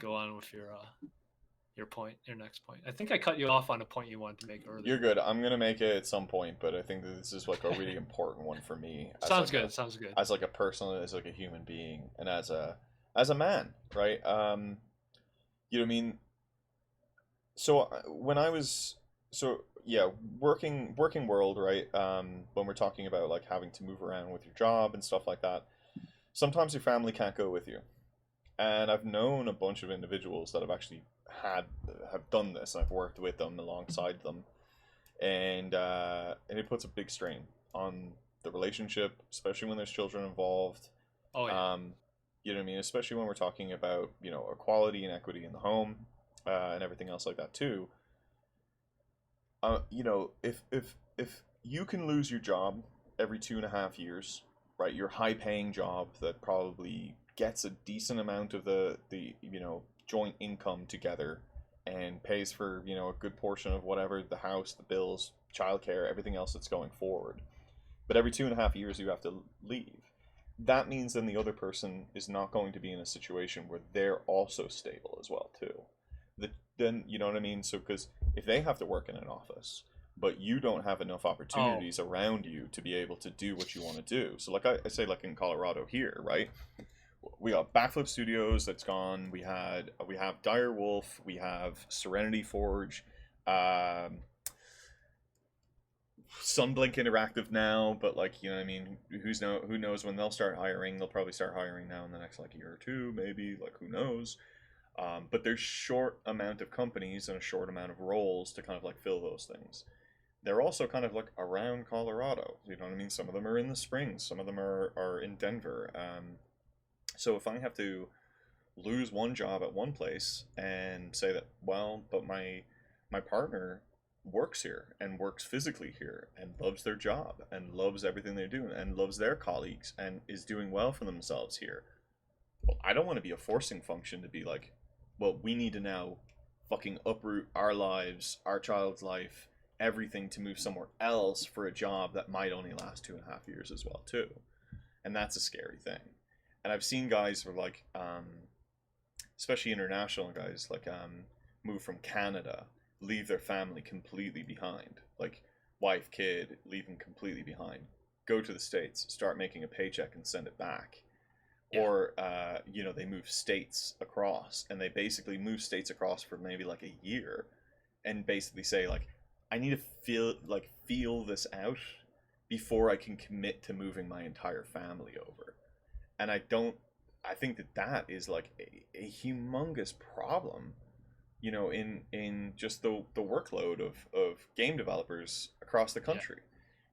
go on with your point, your next point. I think I cut you off on a point you wanted to make earlier. You're good. I'm gonna make it at some point, but I think that this is like a really important one for me. Sounds good. Sounds good. As like a person, as like a human being, and as a man, right? You know what I mean? So when I was yeah, working world, right? When we're talking about like having to move around with your job and stuff like that, sometimes your family can't go with you. And I've known a bunch of individuals that have actually have done this. I've worked with them alongside them, and it puts a big strain on the relationship, especially when there's children involved. Oh yeah. You know what I mean? Especially when we're talking about, you know, equality and equity in the home, and everything else like that too. You know, if you can lose your job every 2.5 years, right? Your high-paying job that probably gets a decent amount of the joint income together and pays for a good portion of whatever, the house, the bills, childcare, everything else that's going forward. But every 2.5 years you have to leave. That means then the other person is not going to be in a situation where they're also stable as well too. Then you know what I mean. So because if they have to work in an office, but you don't have enough Oh, opportunities around you to be able to do what you want to do. So like I say, like in Colorado here, right? We got Backflip Studios that's gone. We have Dire Wolf. We have Serenity Forge. Um, Sunblink Interactive now, but like what I mean, who knows when they'll start hiring? They'll probably start hiring now in the next like year or two, maybe. Like who knows? But there's short amount of companies and a short amount of roles to kind of like fill those things. They're also kind of like around Colorado. You know what I mean? Some of them are in the Springs, some of them are in Denver. So if I have to lose one job at one place and say that, well, but my partner works here and works physically here and loves their job and loves everything they do and loves their colleagues and is doing well for themselves here. Well, I don't want to be a forcing function to be like, well, we need to now fucking uproot our lives, our child's life, everything to move somewhere else for a job that might only last 2.5 years as well too. And that's a scary thing. And I've seen guys who are like, especially international guys, like move from Canada, leave their family completely behind, like wife, kid, leave them completely behind, go to the States, start making a paycheck and send it back. yeah. Or they move states across, and they basically move states across for maybe like a year, and basically say like, I need to feel this out before I can commit to moving my entire family over. And I think that is like a humongous problem, in just the workload of game developers across the Yeah. country.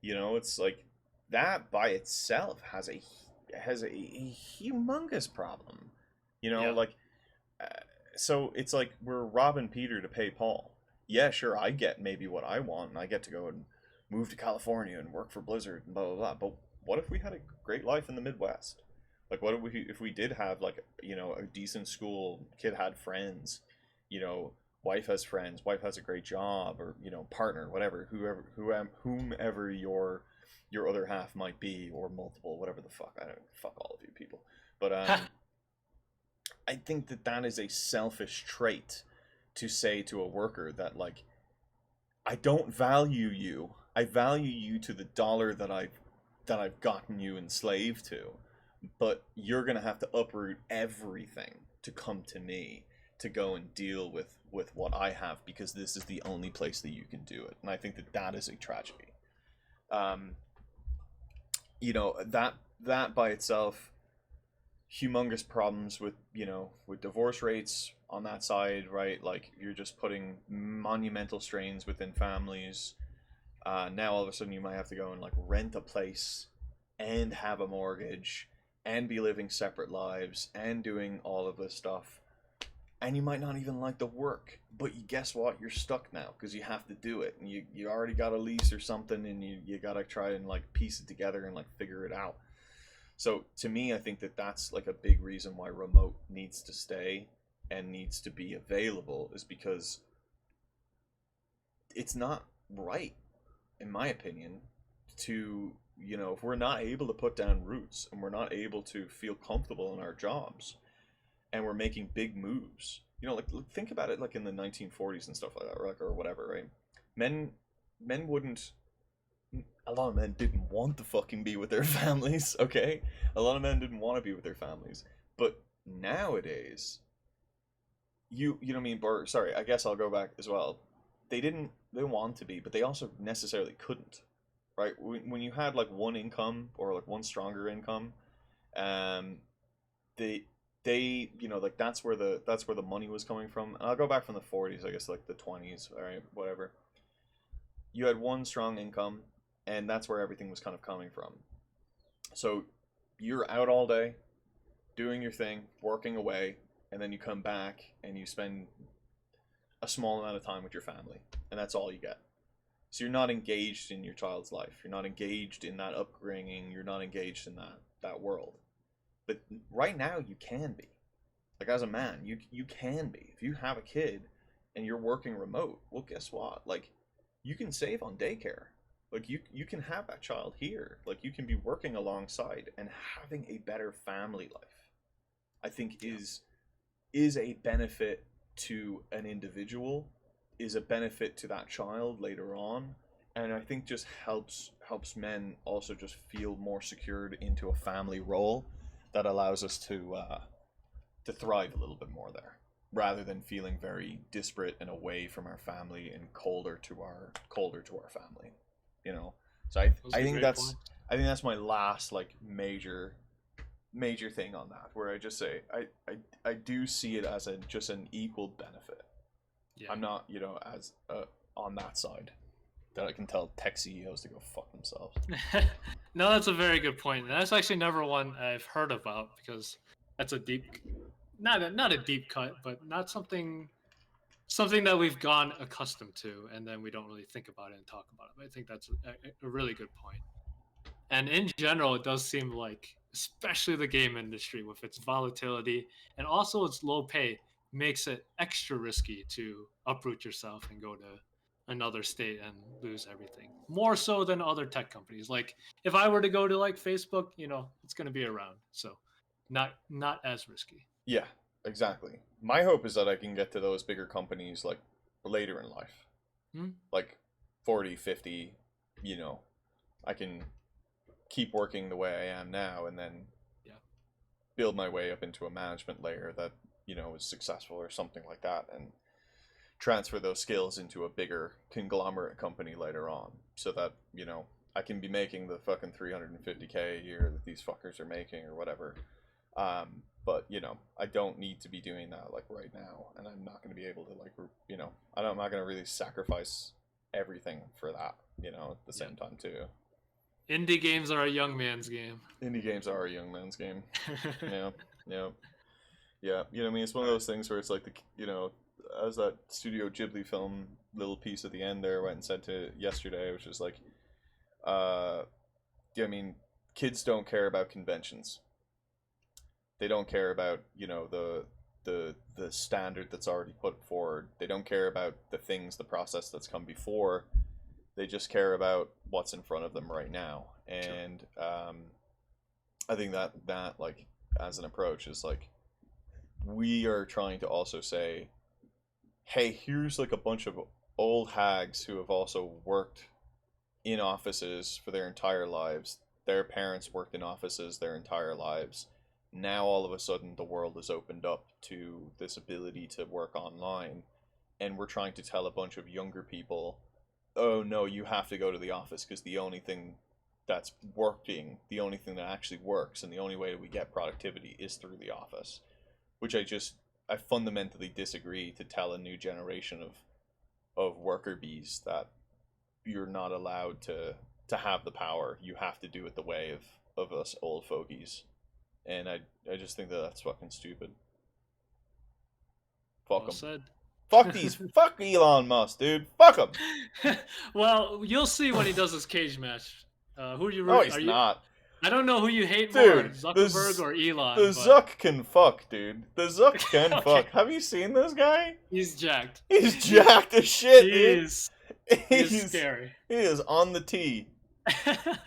It's like that by itself has a humongous problem. Yeah. Like uh, so it's like we're robbing Peter to pay Paul. Yeah, sure, I get maybe what I want, and I get to go and move to California and work for Blizzard and blah blah blah. But what if we had a great life in the Midwest? Like, what if we did have like a decent school, kid had friends, you know, wife has friends, wife has a great job, or partner, whatever, whomever your other half might be, or multiple, whatever the fuck. I don't fuck all of you people, but I think that is a selfish trait to say to a worker that like I don't value you. I value you to the dollar that I've gotten you enslaved to, but you're gonna have to uproot everything to come to me to go and deal with what I have because this is the only place that you can do it. And I think that is a tragedy. Um, that by itself, humongous problems with divorce rates on that side, right? Like you're just putting monumental strains within families. Now all of a sudden you might have to go and like rent a place and have a mortgage and be living separate lives and doing all of this stuff. And you might not even like the work, but guess what? You're stuck now because you have to do it, and you already got a lease or something, and you gotta try and like piece it together and like figure it out. So to me, I think that's like a big reason why remote needs to stay and needs to be available is because it's not right, in my opinion, to if we're not able to put down roots and we're not able to feel comfortable in our jobs and we're making big moves, like think about it like in the 1940s and stuff like that, or whatever, right? Men wouldn't a lot of men didn't want to fucking be with their families, okay? A lot of men didn't want to be with their families. But nowadays, you know what I mean, sorry, I guess I'll go back as well. They want to be, but they also necessarily couldn't, right? When you had like one income or like one stronger income, um, they like that's where the money was coming from. And I'll go back from the 40s, I guess, like the 20s, all right, whatever. You had one strong income, and that's where everything was kind of coming from. So you're out all day doing your thing, working away, and then you come back and you spend a small amount of time with your family, and that's all you get. So you're not engaged in your child's life. You're not engaged in that upbringing. You're not engaged in that world. But right now you can be. Like as a man, you can be. If you have a kid and you're working remote, well, guess what? Like you can save on daycare. Like you can have that child here. Like you can be working alongside and having a better family life. I think is a benefit to an individual, is a benefit to that child later on, and I think just helps men also just feel more secured into a family role that allows us to thrive a little bit more there, rather than feeling very disparate and away from our family and colder to our family, you know. So Those I are think great that's points. I think that's my last like major thing on that, where I just say I do see it as just an equal benefit. Yeah. I'm not, you know, as on that side that I can tell tech CEOs to go fuck themselves. No, that's a very good point. And that's actually never one I've heard about, because that's a deep, not a deep cut, but not something that we've gone accustomed to, and then we don't really think about it and talk about it. But I think that's a really good point. And in general, it does seem like, especially the game industry with its volatility and also its low pay, makes it extra risky to uproot yourself and go to another state and lose everything. More so than other tech companies. Like if I were to go to like Facebook, it's going to be around. So not as risky. Yeah, exactly. My hope is that I can get to those bigger companies like later in life. Hmm? Like 40, 50, you know, I can keep working the way I am now and then build my way up into a management layer that, you know, is successful or something like that, and transfer those skills into a bigger conglomerate company later on, so that, you know, I can be making the fucking 350K a year that these fuckers are making or whatever. But you know, I don't need to be doing that like right now, and I'm not going to be able to like, you know, I'm not going to really sacrifice everything for that, you know, at the same time too. Indie games are a young man's game. Indie games are a young man's game. Yeah, yeah, yeah. You know what I mean? It's one of those things where it's like you know, as that Studio Ghibli film little piece at the end there went and said to yesterday, which is like, yeah, I mean, kids don't care about conventions. They don't care about, you know, the standard that's already put forward. They don't care about the things, the process that's come before. They just care about what's in front of them right now. And I think that like as an approach is like, we are trying to also say, hey, here's like a bunch of old hags who have also worked in offices for their entire lives. Their parents worked in offices their entire lives. Now all of a sudden the world is opened up to this ability to work online, and we're trying to tell a bunch of younger people, oh no, you have to go to the office because the only thing that's working, the only thing that actually works, and the only way that we get productivity is through the office. Which I fundamentally disagree, to tell a new generation of worker bees that you're not allowed to have the power. You have to do it the way of us old fogies. And I just think that that's fucking stupid. Fuck Well them. said. Fuck Elon Musk, dude. Fuck him. Well, you'll see when he does his cage match. Who are you? No, he's not. I don't know who you hate Dude, more, Zuckerberg or Elon. The Zuck can fuck, dude. The Zuck can Okay. fuck. Have you seen this guy? He's jacked. He's jacked as shit, He dude. is. He's scary. He is on the tee.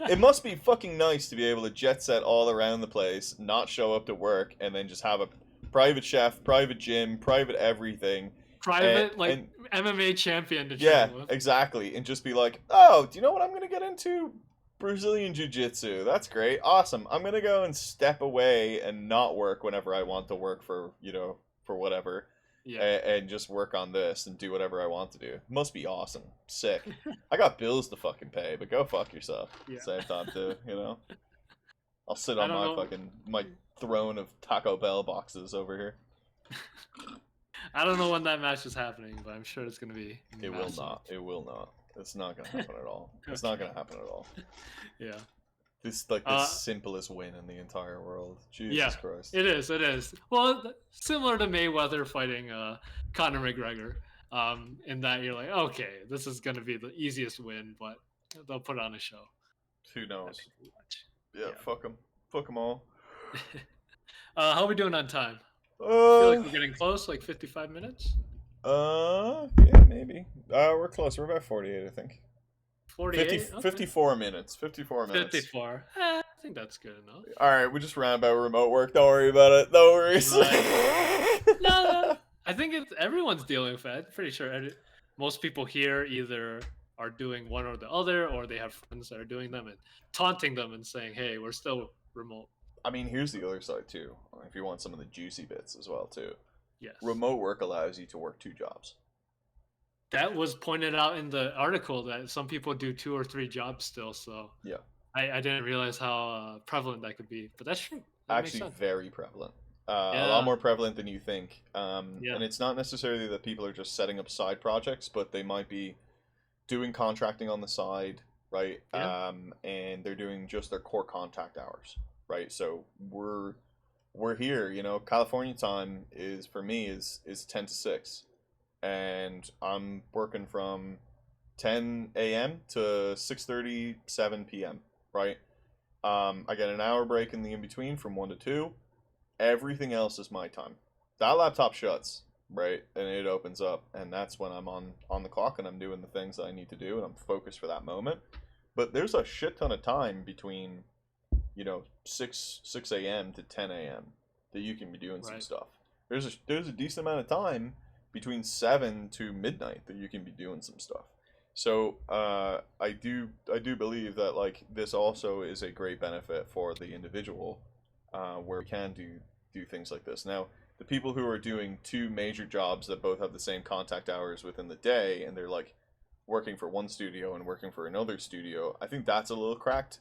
It must be fucking nice to be able to jet set all around the place, not show up to work, and then just have a private chef, private gym, private everything. Private, and MMA champion to yeah, train with. exactly. And just be like, oh, do you know what I'm going to get into? Brazilian Jiu-Jitsu. That's great. Awesome. I'm going to go and step away and not work whenever I want to work for, you know, for whatever. Yeah. And just work on this and do whatever I want to do. Must be awesome. Sick. I got bills to fucking pay, but go fuck yourself at the same time too, you know? I'll sit on my throne of Taco Bell boxes over here. I don't know when that match is happening, but I'm sure it's going to be It massive. will not. It will not. It's not going to happen at all. It's not going to happen at all. Yeah. It's like the simplest win in the entire world. Jesus Christ. It is. Well, similar to Mayweather fighting Conor McGregor. In that you're like, okay, this is gonna be the easiest win, but they'll put on a show Who that knows? people watch. Yeah, Yeah. fuck them. Fuck them all. How are we doing on time? I feel like Uh, we're getting close, like 55 minutes. yeah, maybe. We're close. We're about 48, I think. 50, 48. Okay. 54 minutes. 54 minutes. 54. I think that's good enough. All right, we just ran about remote work. Don't worry about it. No worries. Right. No, I think everyone's dealing with it. Pretty sure most people here either are doing one or the other, or they have friends that are doing them and taunting them and saying, "Hey, we're still remote." I mean, here's the other side too. If you want some of the juicy bits as well too. Yes, Remote work allows you to work 2 jobs. that was pointed out in the article that some people do 2 or 3 jobs still. So Yeah. I didn't realize how prevalent that could be, but that's true. That makes Actually, sense. very prevalent. A lot Yeah, more prevalent than you think. yeah, And it's not necessarily that people are just setting up side projects, but they might be doing contracting on the side, right? yeah. And they're doing just their core contact hours, right? So we're here, California time is for me is 10 to 6, and I'm working from 10 a.m. to 6:37 p.m., right? I get an hour break in the in between from 1 to 2. Everything else is my time. That laptop shuts, right, and it opens up, and that's when I'm on the clock and I'm doing the things that I need to do, and I'm focused for that moment. But there's a shit ton of time between 6 a.m. to 10 a.m. that you can be doing some Right. stuff. There's a decent amount of time between 7 to midnight that you can be doing some stuff. So I do believe that like this also is a great benefit for the individual, where we can do things like this. Now, the people who are doing 2 major jobs that both have the same contact hours within the day, and they're like working for one studio and working for another studio, I think that's a little cracked.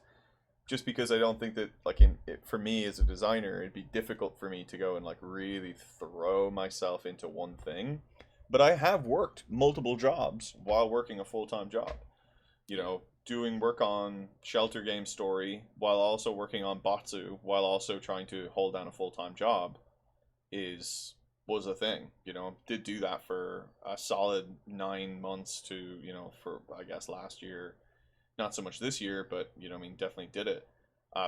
Just because I don't think that like for me as a designer, it'd be difficult for me to go and like really throw myself into one thing. But I have worked multiple jobs while working a full-time job. Doing work on Shelter Game Story while also working on Batsu while also trying to hold down a full-time job is was a thing. Did do that for a solid 9 months to, for I guess last year, not so much this year, but I mean, definitely did it.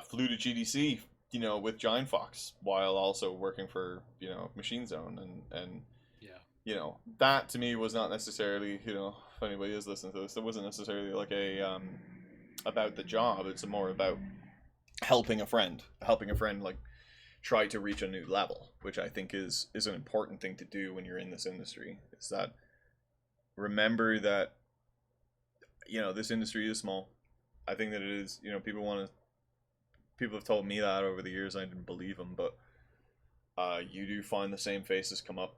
Flew to GDC, with Giant Fox while also working for Machine Zone, and Yeah. that to me was not necessarily, if anybody is listening to this, it wasn't necessarily like a about the job. It's more about helping a friend like try to reach a new level, which I think is an important thing to do when you're in this industry. Is that remember that this industry is small. I think that it is. People have told me that over the years. I didn't believe them, but you do find the same faces come up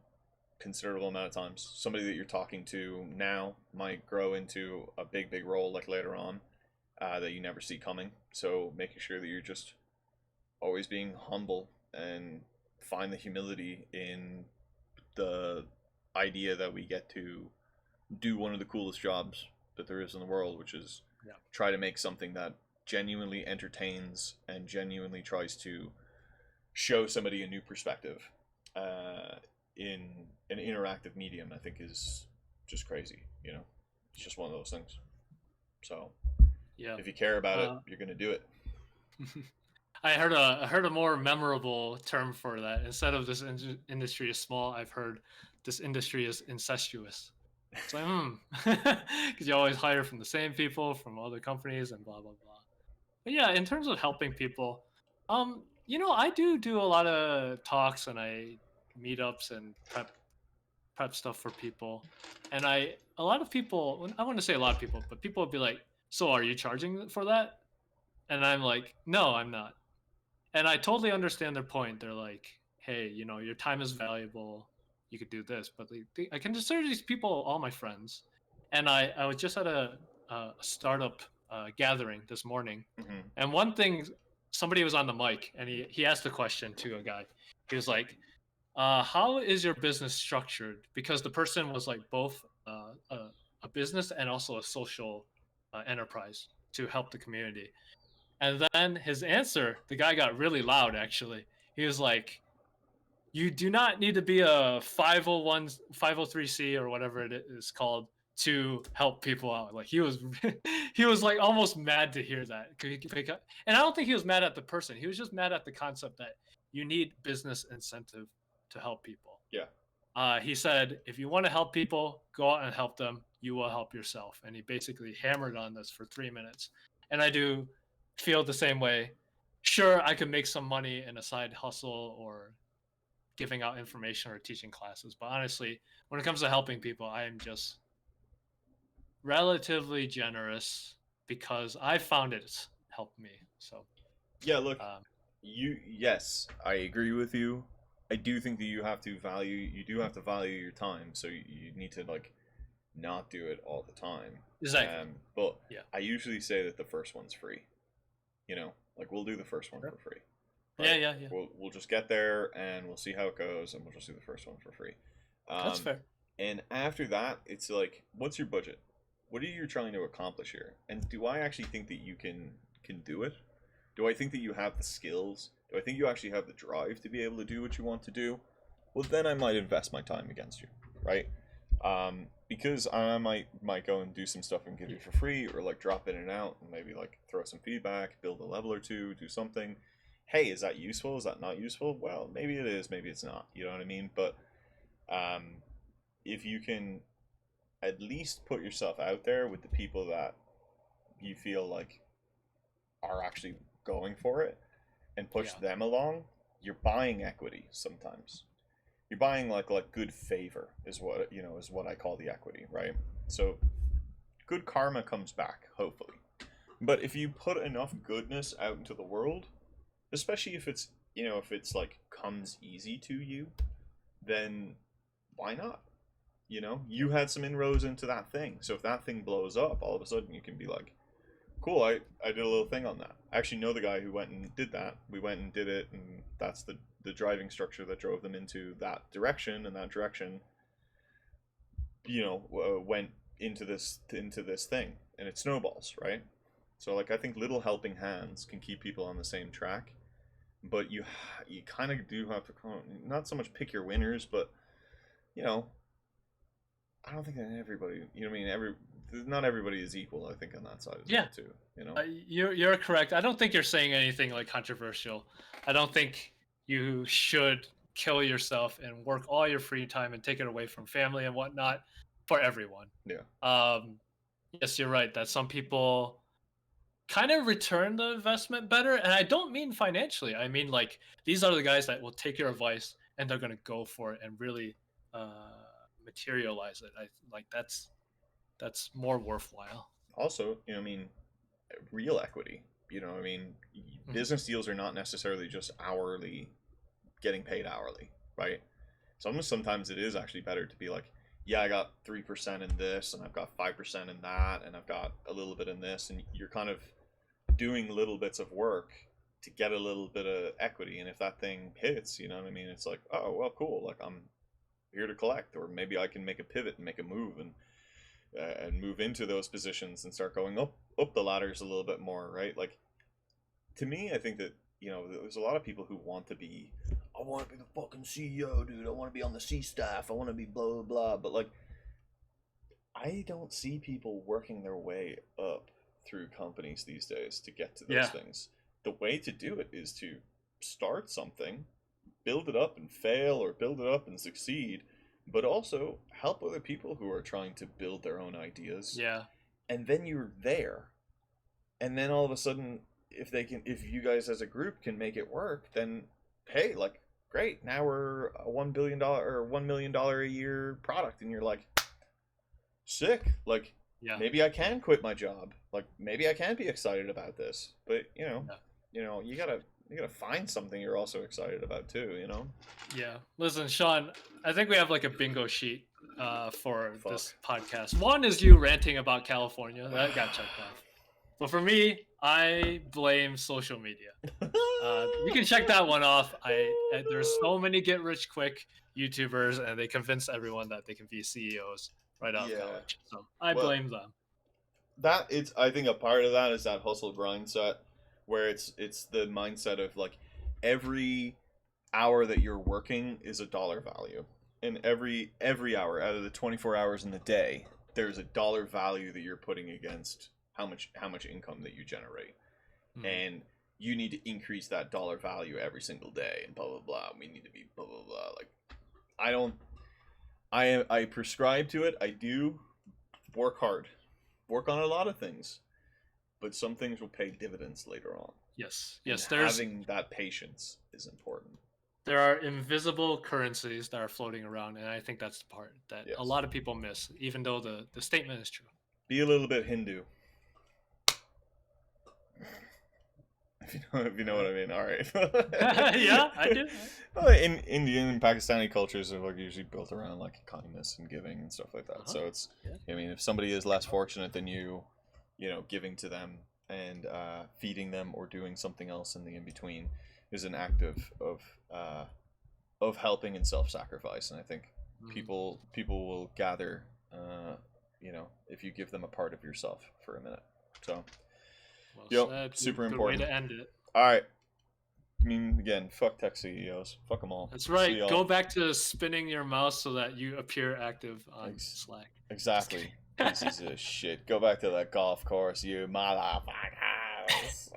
considerable amount of times. Somebody that you're talking to now might grow into a big role like later on, that you never see coming. So making sure that you're just always being humble and find the humility in the idea that we get to do one of the coolest jobs that there is in the world, which is Yeah. try to make something that genuinely entertains and genuinely tries to show somebody a new perspective, in an interactive medium. I think is just crazy. It's just one of those things. So Yeah. if you care about it, Uh, you're gonna do it. I heard a more memorable term for that. Instead of this industry is small, I've heard this industry is incestuous. It's like, because you always hire from the same people from other companies and blah blah blah. But yeah, in terms of helping people, I do a lot of talks and I meetups and prep stuff for people, and a lot of people. I want to say a lot of people, but people would be like, "So are you charging for that?" And I'm like, "No, I'm not." And I totally understand their point. They're like, hey, your time is valuable. You could do this, but I consider these people all my friends. And I was just at a startup gathering this morning, Hmm. and one thing, somebody was on the mic, and he asked a question to a guy. He was like, "How is your business structured?" Because the person was like both a business and also a social enterprise to help the community. And then his answer, the guy got really loud actually. He was like, you do not need to be a 501 503c or whatever it is called to help people out. Like he was he was like almost mad to hear that. And I don't think he was mad at the person. He was just mad at the concept that you need business incentive to help people. Yeah. He said, if you want to help people, go out and help them. You will help yourself. And he basically hammered on this for 3 minutes. And I do feel the same way. Sure, I could make some money in a side hustle or giving out information or teaching classes. But honestly, when it comes to helping people, I am just relatively generous because I found it's helped me. So, Yeah, look, um, yes, I agree with you. I do think that you do have to value your time, so you need to like not do it all the time. exactly. But Yeah. I usually say that the first one's free. You know, like we'll do the first one Sure. for free. Yeah, Right? yeah, yeah. We'll just get there and we'll see how it goes, and we'll just do the first one for free. That's Um, fair. and after that, it's like, what's your budget? What are you trying to accomplish here? And do I actually think that you can do it? Do I think that you have the skills? Do I think you actually have the drive to be able to do what you want to do? Well, then I might invest my time against you, right? Because I might go and do some stuff and give you for free, or like drop in and out, and maybe like throw some feedback, build a level or two, do something. Hey, is that useful? Is that not useful? Well, maybe it is, maybe it's not. You know what I mean? But um, if you can at least put yourself out there with the people that you feel like are actually going for it and push Yeah. them along, you're buying equity sometimes. You're buying like good favor is what is what I call the equity, right? So good karma comes back, hopefully. But if you put enough goodness out into the world, especially if it's if it's like comes easy to you, then why not? You had some inroads into that thing. So if that thing blows up, all of a sudden you can be like, cool, I did a little thing on that. I actually know the guy who went and did that. We went and did it, and that's the driving structure that drove them into that direction, and that direction, went into this thing, and it snowballs, right? So like I think little helping hands can keep people on the same track, but you kind of do have to not so much pick your winners, but you know I don't think that everybody, you know what I mean, not everybody is equal, I think, on that side as Yeah. well too, You're correct. I don't think you're saying anything like controversial. I don't think you should kill yourself and work all your free time and take it away from family and whatnot for everyone. Yeah. Um, yes, you're right that some people kind of return the investment better, and I don't mean financially. I mean like these are the guys that will take your advice and they're gonna go for it and really uh, materialize it. I like that's more worthwhile. Also, I mean, real equity. I mean, Mhm. business deals are not necessarily just hourly, getting paid hourly, right? Sometimes it is actually better to be like, yeah, I got 3% in this, and I've got 5% in that, and I've got a little bit in this, and you're kind of doing little bits of work to get a little bit of equity. And if that thing hits, you know what I mean? It's like, oh, well, cool. Like I'm here to collect, or maybe I can make a pivot and make a move and move into those positions and start going up the ladders a little bit more, right? Like to me, I think that there's a lot of people who want to be. I want to be the fucking CEO, dude. I want to be on the C staff. I want to be blah blah blah. But like, I don't see people working their way up through companies these days to get to those Yeah. things. The way to do it is to start something, build it up and fail, or build it up and succeed, but also help other people who are trying to build their own ideas. Yeah. And then you're there. And then all of a sudden, if you guys as a group can make it work, then hey, like great, now we're a $1 billion or $1 million a year product, and you're like, sick. Like Yeah. maybe I can quit my job. Like maybe I can be excited about this. But Yeah. you gotta find something you're also excited about too. Yeah. Listen, Sean, I think we have like a bingo sheet for Fuck. this podcast. One is you ranting about California. That got checked off. But for me, I blame social media. You can check that one off. There's so many get rich quick YouTubers, and they convince everyone that they can be CEOs right out of Yeah. college. So I Well, blame them. I think a part of that is that hustle grind set, where it's the mindset of like every hour that you're working is a dollar value. And every hour out of the 24 hours in the day, there's a dollar value that you're putting against how much income that you generate. And you need to increase that dollar value every single day, and blah blah blah. We need to be blah blah blah. Like, I prescribe to it. I do work hard, work on a lot of things, but some things will pay dividends later on. Yes. Having that patience is important. There are invisible currencies that are floating around, and I think that's the part that a lot of people miss, even though the statement is true. Be a little bit Hindu. If you know what I mean. All right. Yeah, I do. Well, in Indian and Pakistani cultures are like usually built around like kindness and giving and stuff like that. So it's, I mean, if somebody is less fortunate than you, giving to them and feeding them or doing something else in the in between is an act of helping and self-sacrifice. And I think people will gather, if you give them a part of yourself for a minute. So. Super important. Way to end it. All right. I mean, again, fuck tech CEOs. Fuck them all. That's right. Go back to spinning your mouse so that you appear active on Slack. Exactly. Pieces of shit. Go back to that golf course, you motherfuckers.